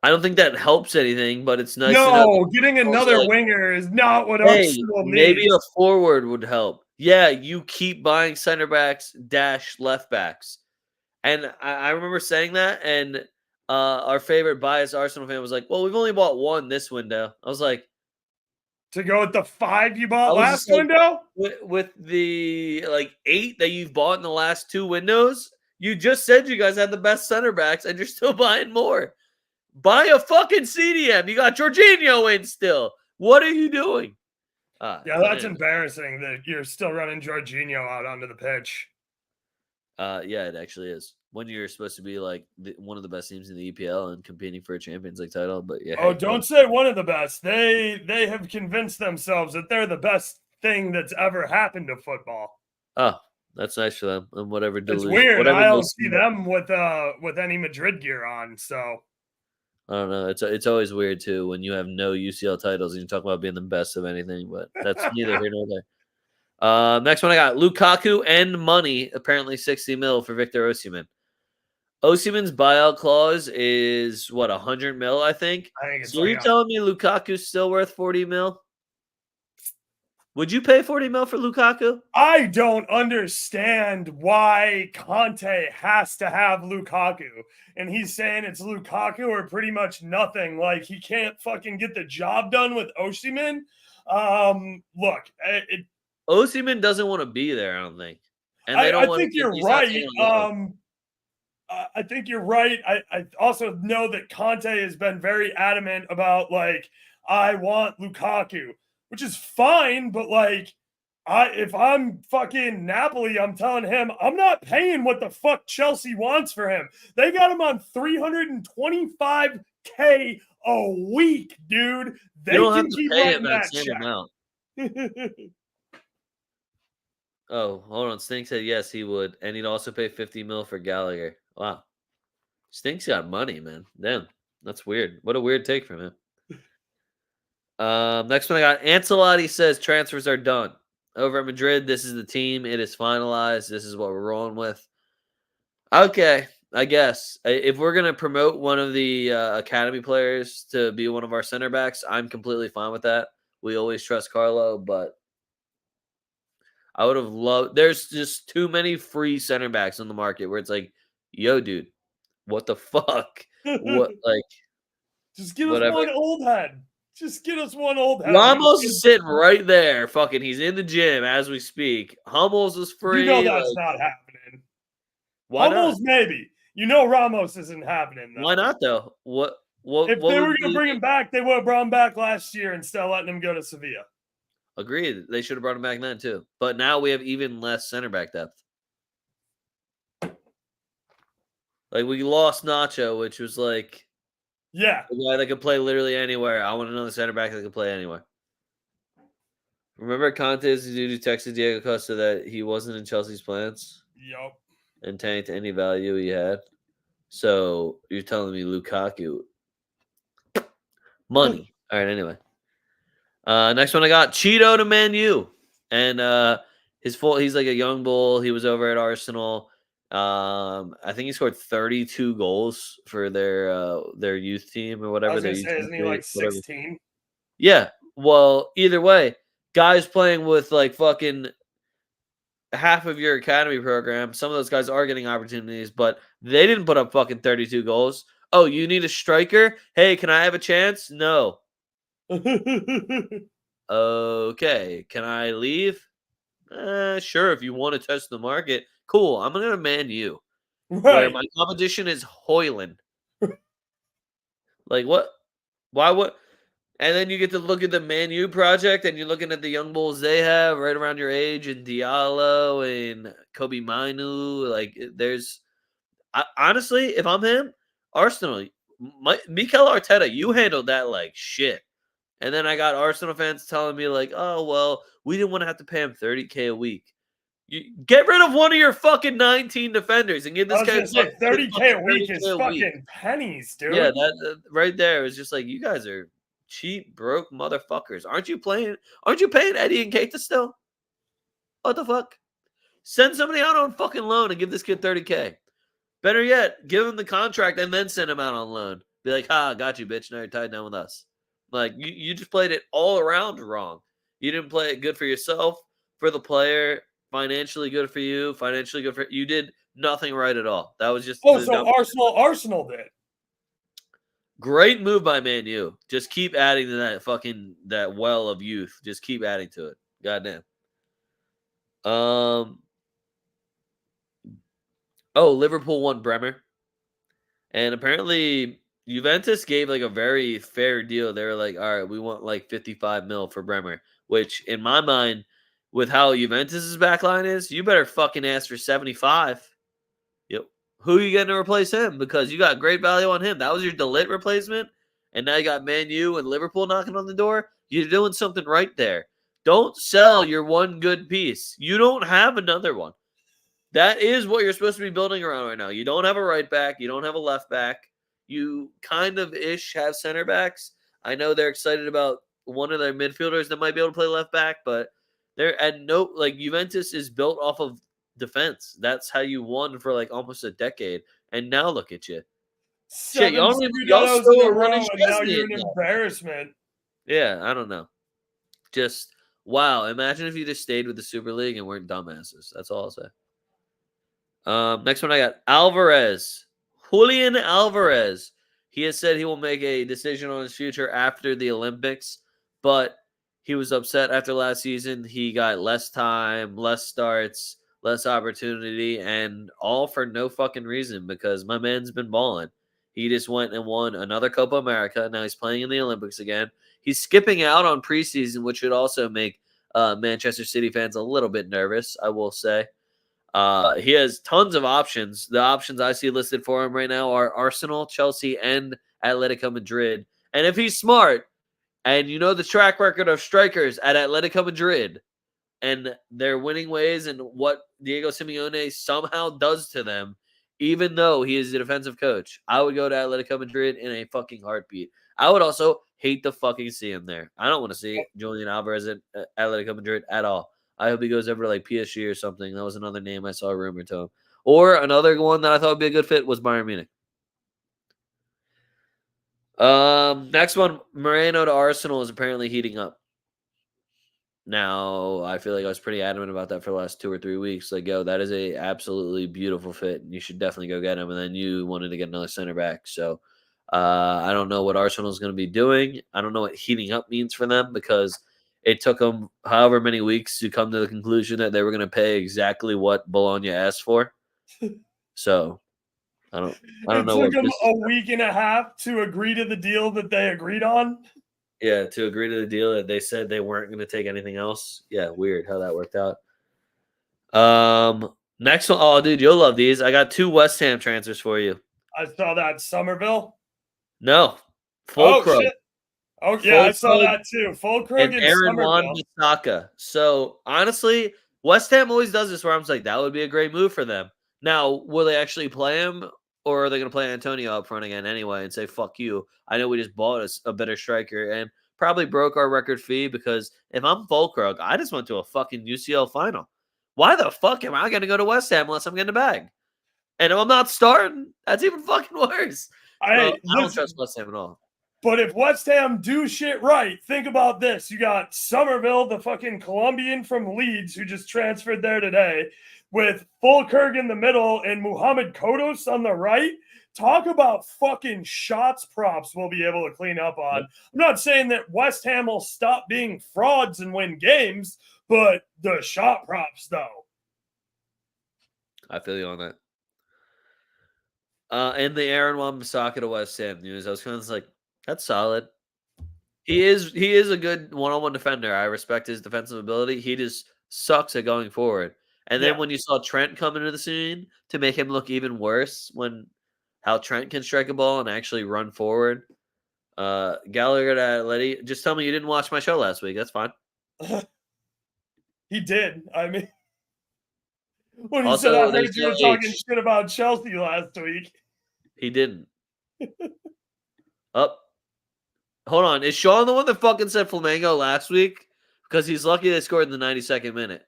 I don't think that helps anything, but it's nice to know. No, getting another winger is not what Arsenal needs. Maybe a forward would help. Yeah, you keep buying center backs - left backs. And I remember saying that, and our favorite biased Arsenal fan was like, well, we've only bought one this window. I was like, to go with the 5 you bought last window? With the 8 that you've bought in the last 2 windows, you just said you guys had the best center backs, and you're still buying more. Buy a fucking CDM. You got Jorginho in still. What are you doing? Yeah, that's embarrassing that you're still running Jorginho out onto the pitch. Yeah, it actually is. When you're supposed to be like one of the best teams in the EPL and competing for a Champions League title, but yeah. Oh, don't say one of the best. They have convinced themselves that they're the best thing that's ever happened to football. Oh, that's nice for them. And whatever. It's weird. I don't see them with any Madrid gear on. So I don't know. It's always weird too when you have no UCL titles and you talk about being the best of anything, but that's neither here nor there. Next one I got Lukaku and money, apparently 60 mil for Victor Osimhen. Osimhen's buyout clause is what, 100 mil, I think. So you're telling me Lukaku's still worth 40 mil? Would you pay 40 mil for Lukaku? I don't understand why Conte has to have Lukaku. And he's saying it's Lukaku or pretty much nothing. Like, he can't fucking get the job done with Osimhen. Look, Osimhen doesn't want to be there, I don't think. And they don't I think you're right. I think you're right. I also know that Conte has been very adamant about, like, I want Lukaku, which is fine, but like, if I'm fucking Napoli, I'm telling him I'm not paying what the fuck Chelsea wants for him. They got him on $325K a week, dude. They you don't can have to keep pay him that same amount. Oh, hold on. Stink said yes, he would, and he'd also pay 50 mil for Gallagher. Wow, Stink's got money, man. Damn, that's weird. What a weird take from him. Next one I got Ancelotti says transfers are done. Over at Madrid, this is the team. It is finalized. This is what we're rolling with. Okay, I guess. If we're going to promote one of the academy players to be one of our center backs, I'm completely fine with that. We always trust Carlo, but I would have loved – there's just too many free center backs on the market where it's like, yo, dude, what the fuck? What, like – just give us one old head. Just get us one old head. Ramos is sitting right there. Fucking, he's in the gym as we speak. Hummels is free. You know that's not happening. Why Hummels, not? Maybe. You know Ramos isn't happening, though. Why not, though? What if they were going to bring him back, they would have brought him back last year instead of letting him go to Sevilla. Agreed. They should have brought him back then, too. But now we have even less center back depth. Like, we lost Nacho, which was like... Yeah. A guy that could play literally anywhere. I want another center back that could play anywhere. Remember Conte's dude who texted Diego Costa that he wasn't in Chelsea's plans? Yep. And tanked any value he had. So you're telling me Lukaku. Money. All right, anyway. Next one I got Cheeto to Man U. And he's like a young bull. He was over at Arsenal. I think he scored 32 goals for their youth team or whatever. I was gonna say, isn't he like 16? Yeah. Well, either way, guys playing with like fucking half of your academy program. Some of those guys are getting opportunities, but they didn't put up fucking 32 goals. Oh, you need a striker? Hey, can I have a chance? No. Okay. Can I leave? Sure, if you want to test the market. Cool. I'm going to Man U, where Right. my competition is Hoyland. Like, what? Why would? And then you get to look at the Man U project, and you're looking at the young bulls they have right around your age, and Diallo and Kobe Mainu. Like, honestly, if I'm him, Arsenal, Mikel Arteta, you handled that like shit. And then I got Arsenal fans telling me like, oh well, we didn't want to have to pay him 30K a week. You get rid of one of your fucking 19 defenders and give I this was guy gonna say 30K a week 30K is a week. fucking pennies, dude. Yeah, that right there is just like you guys are cheap, broke motherfuckers. Aren't you paying Eddie and Kate still? What the fuck? Send somebody out on fucking loan and give this kid 30K. Better yet, give him the contract and then send him out on loan. Be like, got you, bitch. Now you're tied down with us. Like you just played it all around wrong. You didn't play it good for yourself, for the player, financially good for you, financially good for you. Did nothing right at all. That was just So Arsenal did. Great move by Man U. Just keep adding to that well of youth. Just keep adding to it. Goddamn. Liverpool won Bremer. And apparently Juventus gave like a very fair deal. They were like, all right, we want like 55 mil for Bremer, which in my mind, with how Juventus's backline is, you better fucking ask for 75. Yep. Who are you getting to replace him? Because you got great value on him. That was your Delit replacement. And now you got Man U and Liverpool knocking on the door. You're doing something right there. Don't sell your one good piece. You don't have another one. That is what you're supposed to be building around right now. You don't have a right back. You don't have a left back. You kind of ish have center backs. I know they're excited about one of their midfielders that might be able to play left back, but they're at no like Juventus is built off of defense. That's how you won for like almost a decade. And now look at you. Shit, Seven y'all Scudettos in still a running row, and now Chesney you're in an that. embarrassment. Yeah, I don't know. Just wow. Imagine if you just stayed with the Super League and weren't dumbasses. That's all I'll say. Next one I got Alvarez. Julian Alvarez. He has said he will make a decision on his future after the Olympics, but he was upset after last season. He got less time, less starts, less opportunity, and all for no fucking reason because my man's been balling. He just went and won another Copa America. Now he's playing in the Olympics again. He's skipping out on preseason, which should also make Manchester City fans a little bit nervous, I will say. He has tons of options. The options I see listed for him right now are Arsenal, Chelsea, and Atletico Madrid. And if he's smart, and you know the track record of strikers at Atletico Madrid and their winning ways and what Diego Simeone somehow does to them, even though he is a defensive coach, I would go to Atletico Madrid in a fucking heartbeat. I would also hate to fucking see him there. I don't want to see Julian Alvarez at Atletico Madrid at all. I hope he goes over to like PSG or something. That was another name I saw rumored to him. Or another one that I thought would be a good fit was Bayern Munich. Next one, Moreno to Arsenal is apparently heating up. Now, I feel like I was pretty adamant about that for the last 2 or 3 weeks. Like, yo, that is a absolutely beautiful fit, and you should definitely go get him. And then you wanted to get another center back. So I don't know what Arsenal is going to be doing. I don't know what heating up means for them because it took them however many weeks to come to the conclusion that they were going to pay exactly what Bologna asked for. So I don't know. It took them a week and a half to agree to the deal that they agreed on. Yeah, to agree to the deal that they said they weren't going to take anything else. Yeah, weird how that worked out. Next one. Oh, dude, you'll love these. I got 2 West Ham transfers for you. I saw that Somerville. No, Fulkrug. Shit. Oh yeah, I saw that too. Fulkrug and Aaron Somerville. Wan-Bissaka. So honestly, West Ham always does this where I'm like, that would be a great move for them. Now, will they actually play him, or are they going to play Antonio up front again anyway and say, fuck you? I know we just bought a better striker and probably broke our record fee because if I'm Fulkrug, I just went to a fucking UCL final. Why the fuck am I going to go to West Ham unless I'm getting a bag? And if I'm not starting, that's even fucking worse. I don't trust West Ham at all. But if West Ham do shit right, think about this. You got Somerville, the fucking Colombian from Leeds, who just transferred there today, with Fulkerg in the middle and Muhammad Kodos on the right. Talk about fucking shots props we'll be able to clean up on. Yep. I'm not saying that West Ham will stop being frauds and win games, but the shot props, though. I feel you on that. And the Aaron Wan-Bissaka to West Ham news, I was kind of like, that's solid. He is a good one-on-one defender. I respect his defensive ability. He just sucks at going forward. And then when you saw Trent come into the scene to make him look even worse, when how Trent can strike a ball and actually run forward. Gallagher, Letty, just tell me you didn't watch my show last week. That's fine. He did. I mean, when he Also, said I heard there's you no were talking H. shit about Chelsea last week. He didn't. Up. Hold on. Is Sean the one that fucking said Flamengo last week? Because he's lucky they scored in the 92nd minute.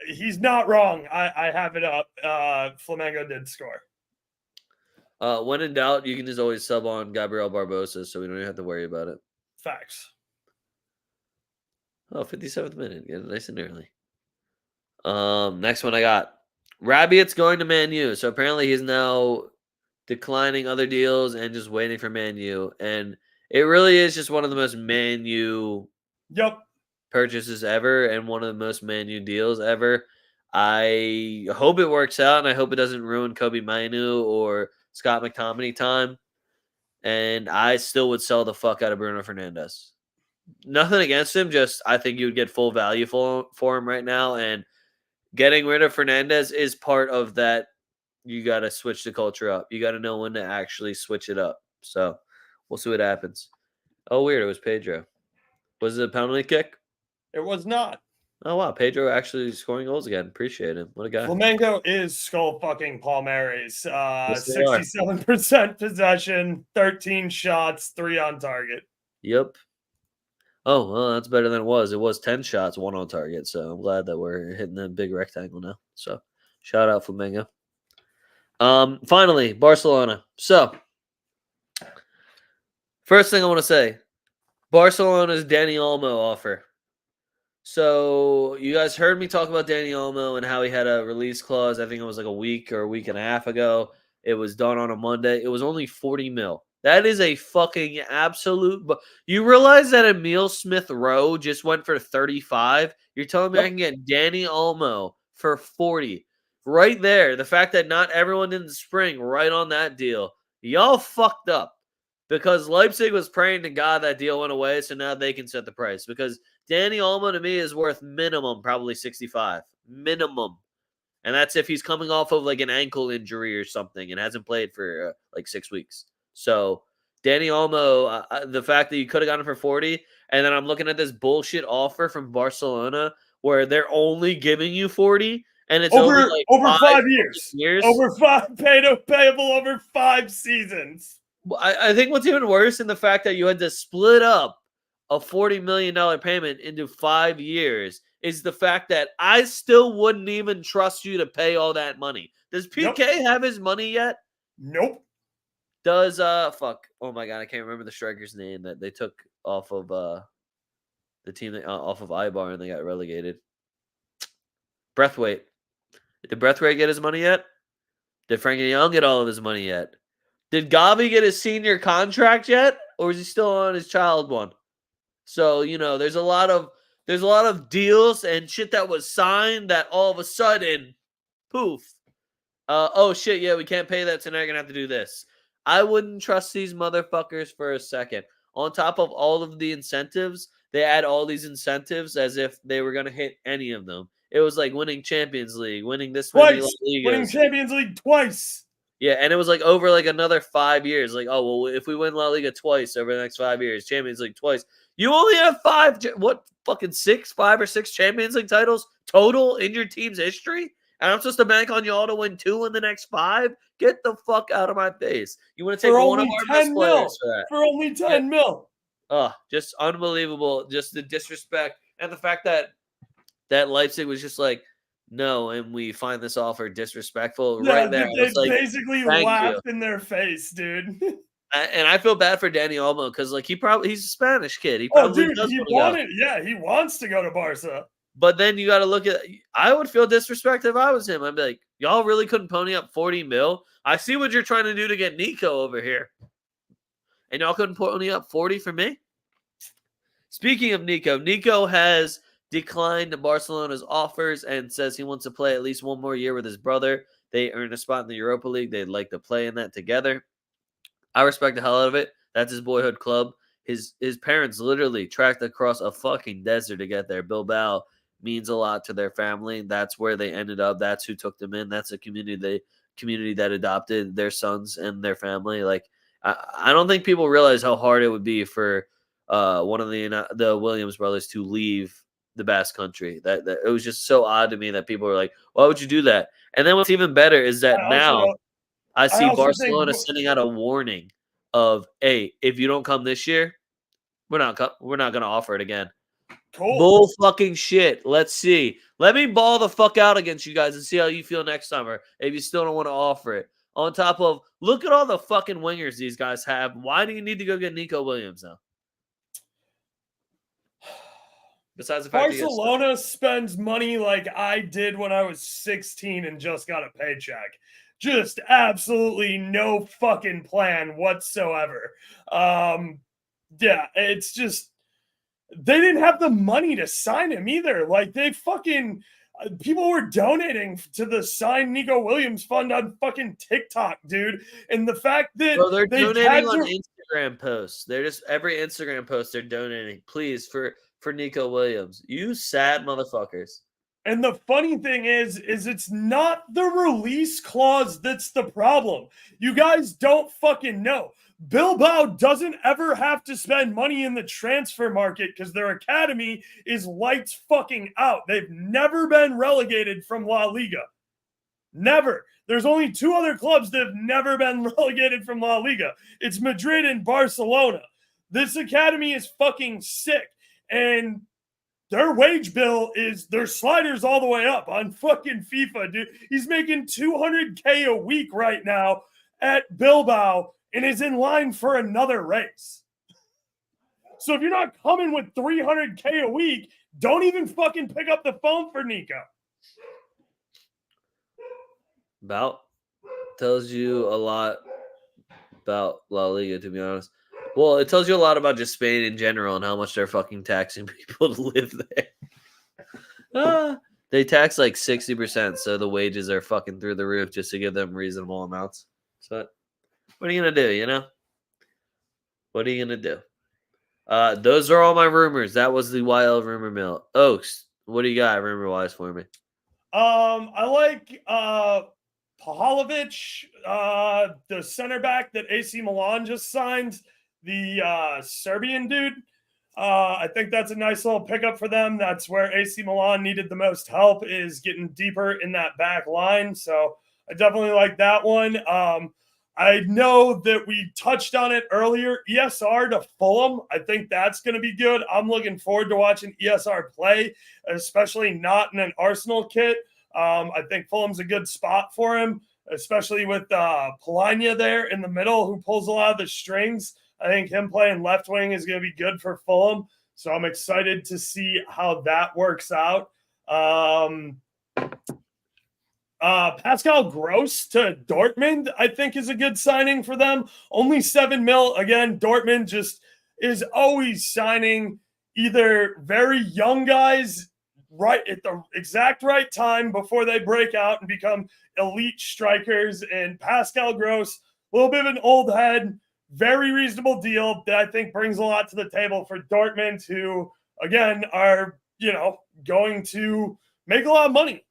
He's not wrong. I have it up. Flamengo did score. When in doubt, you can just always sub on Gabriel Barbosa, so we don't even have to worry about it. Facts. Oh, 57th minute. Get it nice and early. Next one I got. Rabiot's going to Man U. So apparently he's now declining other deals and just waiting for Man U. And it really is just one of the most Man U purchases ever and one of the most Man U deals ever. I hope it works out and I hope it doesn't ruin Kobe Mainu or Scott McTominay time. And I still would sell the fuck out of Bruno Fernandes. Nothing against him, just I think you would get full value for him right now. And getting rid of Fernandes is part of that. You got to switch the culture up. You got to know when to actually switch it up. So we'll see what happens. Oh, weird. It was Pedro. Was it a penalty kick? It was not. Oh, wow. Pedro actually scoring goals again. Appreciate him. What a guy. Flamengo is skull fucking Palmares. Yes, 67% possession, 13 shots, 3 on target. Yep. Oh, well, that's better than it was. It was 10 shots, 1 on target. So I'm glad that we're hitting the big rectangle now. So shout out Flamengo. Finally, Barcelona. So first thing I want to say, Barcelona's Dani Olmo offer. So you guys heard me talk about Dani Olmo and how he had a release clause. I think it was like a week or a week and a half ago. It was done on a Monday. It was only 40 mil. That is a fucking absolute. But you realize that Emile Smith Rowe just went for 35? You're telling me I can get Dani Olmo for 40? Right there. The fact that not everyone didn't spring right on that deal. Y'all fucked up. Because Leipzig was praying to God that deal went away, so now they can set the price. Because Dani Olmo to me is worth minimum probably 65. Minimum. And that's if he's coming off of like an ankle injury or something and hasn't played for like 6 weeks. So Dani Olmo, the fact that you could have gotten him for 40, and then I'm looking at this bullshit offer from Barcelona where they're only giving you 40, and it's over only like 5 years. Over 5 payable over 5 seasons. I think what's even worse in the fact that you had to split up a $40 million payment into 5 years is the fact that I still wouldn't even trust you to pay all that money. Does PK have his money yet? Nope. Does fuck? Oh my god, I can't remember the striker's name that they took off of the team off of Ibar and they got relegated. Breathwaite. Did Breathwaite get his money yet? Did Frankie Young get all of his money yet? Did Gavi get his senior contract yet, or is he still on his child one? So there's a lot of deals and shit that was signed that all of a sudden, poof. Oh shit, yeah, we can't pay that, so now you're gonna have to do this. I wouldn't trust these motherfuckers for a second. On top of all of the incentives, they add all these incentives as if they were gonna hit any of them. It was like winning Champions League, winning this many twice, Ligas. winning Champions League twice. Yeah, and it was like over like another 5 years. Like, oh, well, if we win La Liga twice over the next 5 years, Champions League twice, you only have 5, fucking 5 or 6 Champions League titles total in your team's history? And I'm supposed to bank on you all to win 2 in the next 5? Get the fuck out of my face. You want to take one of our best players for that? For only 10 mil. Oh, just unbelievable. Just the disrespect. And the fact that Leipzig was just like, no, and we find this offer disrespectful right there. They basically laughed in their face, dude. And I feel bad for Danny Olmo because like he's a Spanish kid. He Oh, probably dude, does he want to go. wanted. Yeah, he wants to go to Barca. But then you got to look at. I would feel disrespected if I was him. I'd be like, y'all really couldn't pony up 40 mil. I see what you're trying to do to get Nico over here, and y'all couldn't pony up 40 for me. Speaking of Nico, Nico has declined Barcelona's offers and says he wants to play at least one more year with his brother. They earned a spot in the Europa League. They'd like to play in that together. I respect the hell out of it. That's his boyhood club. His parents literally trekked across a fucking desert to get there. Bilbao means a lot to their family. That's where they ended up. That's who took them in. That's a community that adopted their sons and their family. Like I don't think people realize how hard it would be for one of the Williams brothers to leave the Basque Country. That it was just so odd to me that people were like, "Why would you do that?" And then what's even better is that now I see also think Barcelona sending out a warning of, "Hey, if you don't come this year, we're not going to offer it again." cool. Bull fucking shit. Let's see. Let me ball the fuck out against you guys and see how you feel next summer if you still don't want to offer it. On top of, look at all the fucking wingers these guys have. Why do you need to go get Nico Williams now? Besides the fact Barcelona spends money like I did when I was 16 and just got a paycheck. Just absolutely no fucking plan whatsoever. Yeah, it's just they didn't have the money to sign him either. Like they fucking people were donating to the Sign Nico Williams fund on fucking TikTok, dude. And the fact that they're donating on Instagram posts. They're just every Instagram post they're donating. Please for Nico Williams. You sad motherfuckers. And the funny thing is it's not the release clause that's the problem. You guys don't fucking know. Bilbao doesn't ever have to spend money in the transfer market because their academy is lights fucking out. They've never been relegated from La Liga. Never. There's only two other clubs that have never been relegated from La Liga. It's Madrid and Barcelona. This academy is fucking sick. And their wage bill is their sliders all the way up on fucking FIFA, dude. He's making $200K a week right now at Bilbao and is in line for another race. So if you're not coming with $300K a week, don't even fucking pick up the phone for Nico. About tells you a lot about La Liga, to be honest. Well, it tells you a lot about just Spain in general and how much they're fucking taxing people to live there. They tax like 60%, so the wages are fucking through the roof just to give them reasonable amounts. So, what are you gonna do? You know, what are you gonna do? Those are all my rumors. That was the YL rumor mill. Oaks, what do you got rumor wise for me? I like Pahalovic, the center back that AC Milan just signed. The Serbian dude. I think that's a nice little pickup for them. That's where AC Milan needed the most help, is getting deeper in that back line. So I definitely like that one. I know that we touched on it earlier. ESR to Fulham. I think that's going to be good. I'm looking forward to watching ESR play, especially not in an Arsenal kit. I think Fulham's a good spot for him, especially with Polania there in the middle, who pulls a lot of the strings. I think him playing left wing is going to be good for Fulham. So I'm excited to see how that works out. Pascal Gross to Dortmund, I think, is a good signing for them. Only 7 mil. Again, Dortmund just is always signing either very young guys right at the exact right time before they break out and become elite strikers. And Pascal Gross, a little bit of an old head, very reasonable deal that I think brings a lot to the table for Dortmund, who, again, are, going to make a lot of money.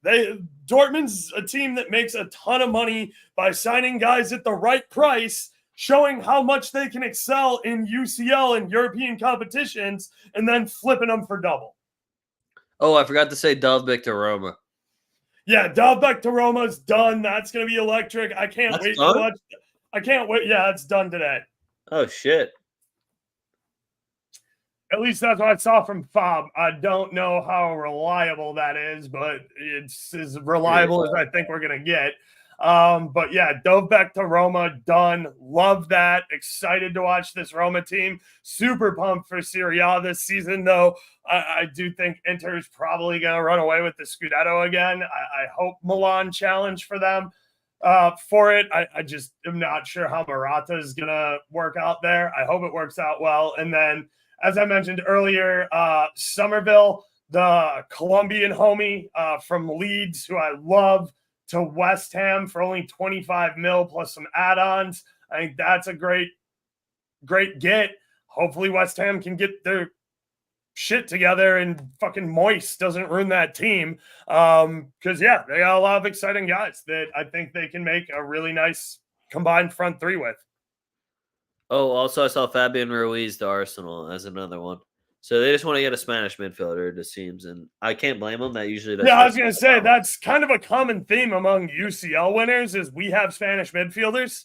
Dortmund's a team that makes a ton of money by signing guys at the right price, showing how much they can excel in UCL and European competitions, and then flipping them for double. Oh, I forgot to say Dovbyk to Roma. Yeah, Dovbyk to Roma's done. That's going to be electric. I can't wait to watch. I can't wait. Yeah, it's done today. Oh, shit. At least that's what I saw from Fob. I don't know how reliable that is, but it's as reliable as I think we're going to get. But yeah, dove back to Roma, done. Love that. Excited to watch this Roma team. Super pumped for Serie A this season, though. I do think Inter is probably going to run away with the Scudetto again. I hope Milan challenge for them for it. I just am not sure how Morata is going to work out there. I hope it works out well. And then, as I mentioned earlier, Somerville, the Colombian homie from Leeds, who I love, to West Ham for only 25 mil plus some add-ons. I think that's a great get. Hopefully West Ham can get their shit together and fucking Moist doesn't ruin that team. Because yeah, they got a lot of exciting guys that I think they can make a really nice combined front three with. Oh, also I saw Fabian Ruiz to Arsenal as another one. So they just want to get a Spanish midfielder, it just seems, and I can't blame them. That usually does. Yeah, I was gonna say that's kind of a common theme among UCL winners is we have Spanish midfielders.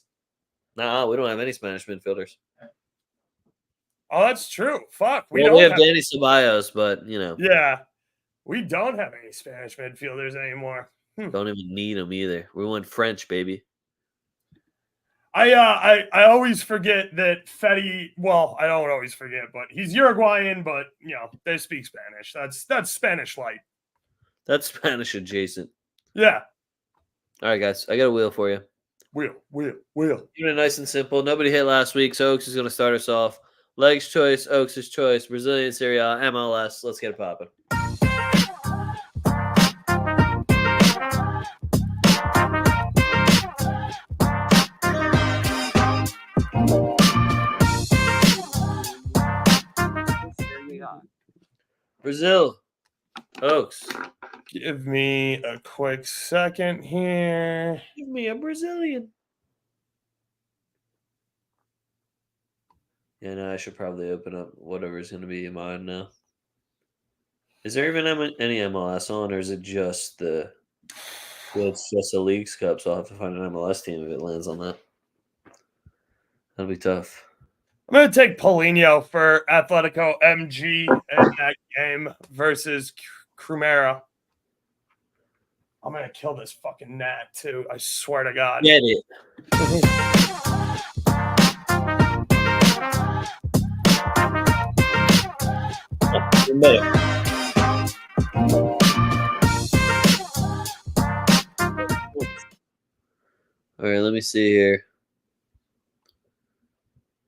No, we don't have any Spanish midfielders. Oh, that's true. Fuck, we have Danny Ceballos, but you know. Yeah, we don't have any Spanish midfielders anymore. Don't even need them either. We went French, baby. I always forget that Fetty. Well, I don't always forget, but he's Uruguayan. But you know they speak Spanish. That's Spanish light. That's Spanish adjacent. Yeah. All right, guys. I got a wheel for you. Wheel. Keep it nice and simple. Nobody hit last week, so Oaks is going to start us off. Legs choice, Oaks' choice, Brazilian Serie A, MLS. Let's get it popping. Brazil. Oaks. Give me a quick second here. Give me a Brazilian. Yeah, no, I should probably open up whatever's going to be in mine now. Is there even any MLS on, or is it just the... Well, it's just a Leagues Cup, so I'll have to find an MLS team if it lands on that. That'll be tough. I'm going to take Paulinho for Atletico MG in that game versus Crumera. I'm going to kill this fucking gnat, too. I swear to God. Get it. All right, let me see here.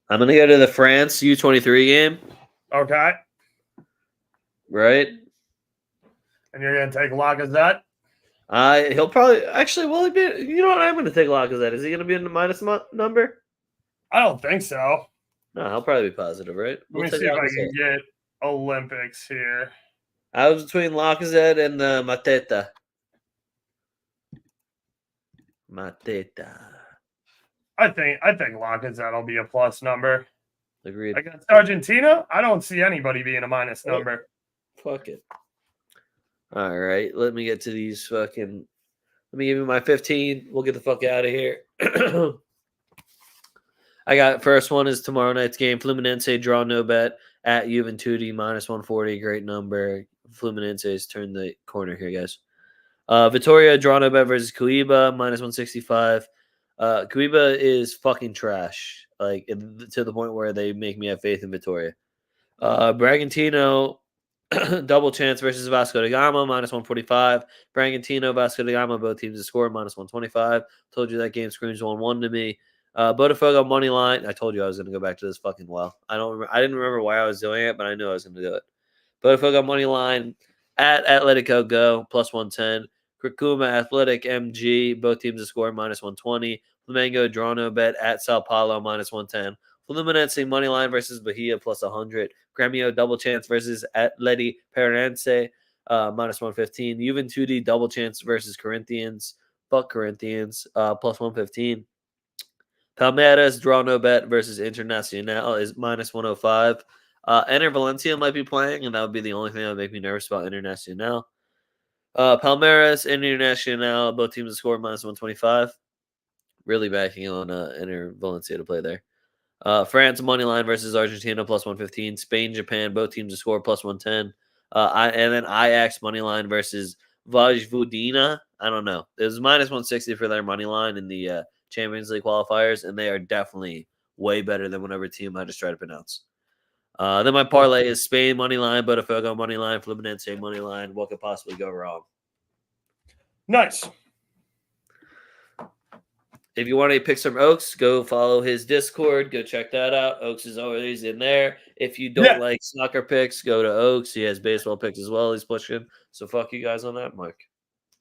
I'm going to go to the France U23 game. Okay. Right? And you're going to take Lacazette? He'll probably... Actually, will he be... You know what? I'm going to take Lacazette. Is he going to be in the minus number? I don't think so. No, he'll probably be positive, right? Let me see if I can get Olympics here. I was between Lacazette and Mateta. I think Lacazette will be a plus number. Agreed. Against Argentina, I don't see anybody being a minus number. Fuck it. All right, let me get to these fucking... Let me give you my 15. We'll get the fuck out of here. I got first one is tomorrow night's game. Fluminense draw no bet at Juventude minus 140. Great number. Fluminense has turned the corner here, guys. Vitoria draw no bet versus Cuiba minus 165. Cuiba is fucking trash, like to the point where they make me have faith in Vitoria. Bragantino double chance versus Vasco da Gama minus 145. Bragantino, Vasco da Gama, both teams to score minus 125. Told you that game screams 1-1 to me. Botafogo money line. I told you I was going to go back to this fucking well. I didn't remember why I was doing it, but I knew I was going to do it. Botafogo money line at Atletico Go plus 110. Cricuma Athletic MG, both teams to score minus 120. Flamengo draw no bet at Sao Paulo minus 110. Fluminense money line versus Bahia plus 100. Gremio double chance versus Atleti Paranaense minus 115. Juventude double chance versus Corinthians. Fuck Corinthians plus 115. Palmeiras draw no bet versus Internacional is minus 105. Enter Valencia might be playing, and that would be the only thing that would make me nervous about Internacional. Palmeiras, Internacional, both teams to score minus 125. Really backing on Enter Valencia to play there. France money line versus Argentina plus 115. Spain, Japan, both teams to score plus 110. And then Ajax money line versus Vojvodina. I don't know. It was minus 160 for their money line in the Champions League qualifiers, and they are definitely way better than whatever team I just tried to pronounce. Then my parlay is Spain money line, Botafogo money line, Fluminense money line. What could possibly go wrong? Nice. If you want to pick some Oaks, go follow his Discord. Go check that out. Oaks is always in there. If you don't like soccer picks, go to Oaks. He has baseball picks as well. He's pushing. So fuck you guys on that, Mark.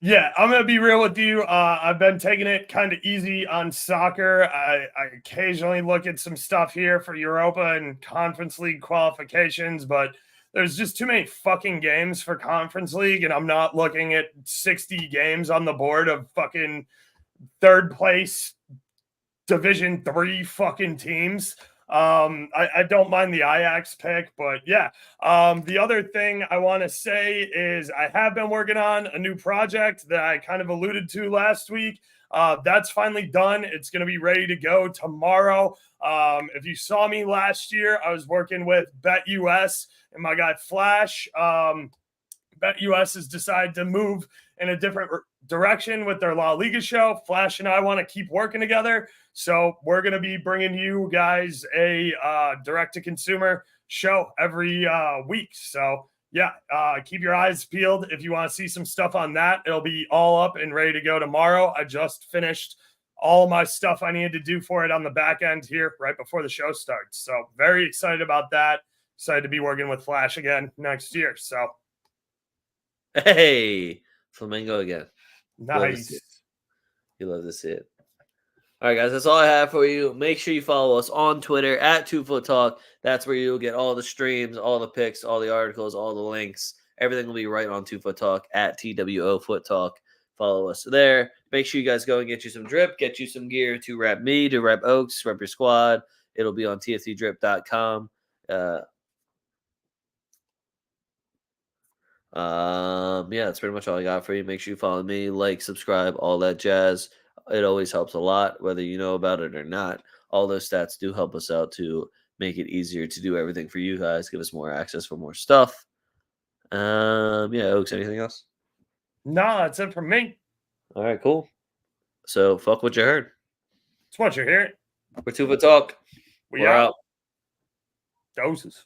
Yeah, I'm gonna be real with you. I've been taking it kind of easy on soccer. I occasionally look at some stuff here for Europa and Conference League qualifications, but there's just too many fucking games for Conference League, and I'm not looking at 60 games on the board of fucking third place Division 3 fucking teams. I don't mind the Ajax pick, but yeah. The other thing I want to say is I have been working on a new project that I kind of alluded to last week. That's finally done. It's going to be ready to go tomorrow. If you saw me last year, I was working with BetUS and my guy Flash. BetUS has decided to move in a different direction with their La Liga show. Flash and I want to keep working together. So we're going to be bringing you guys a direct-to-consumer show every week. So, yeah, keep your eyes peeled. If you want to see some stuff on that, it'll be all up and ready to go tomorrow. I just finished all my stuff I needed to do for it on the back end here right before the show starts. So very excited about that. Excited to be working with Flash again next year. So, hey, Flamingo again. nice. You love to see it. All right, guys, that's all I have for you. Make sure you follow us on Twitter at TwoFootTalk. That's where you'll get all the streams, all the picks, all the articles, all the links. Everything will be right on TwoFootTalk at TWOFootTalk. Follow us there. Make sure you guys go and get you some drip, get you some gear to rep me, to rep Oaks, rep your squad. It'll be on tftdrip.com. Yeah, that's pretty much all I got for you. Make sure you follow me, like, subscribe, all that jazz. It always helps a lot, whether you know about it or not. All those stats do help us out to make it easier to do everything for you guys, give us more access for more stuff. Yeah, Oaks, anything else? No, that's it from me. All right, cool. So fuck what you heard. It's what you're hearing. We're TwoFootTalk. We're out. Doses.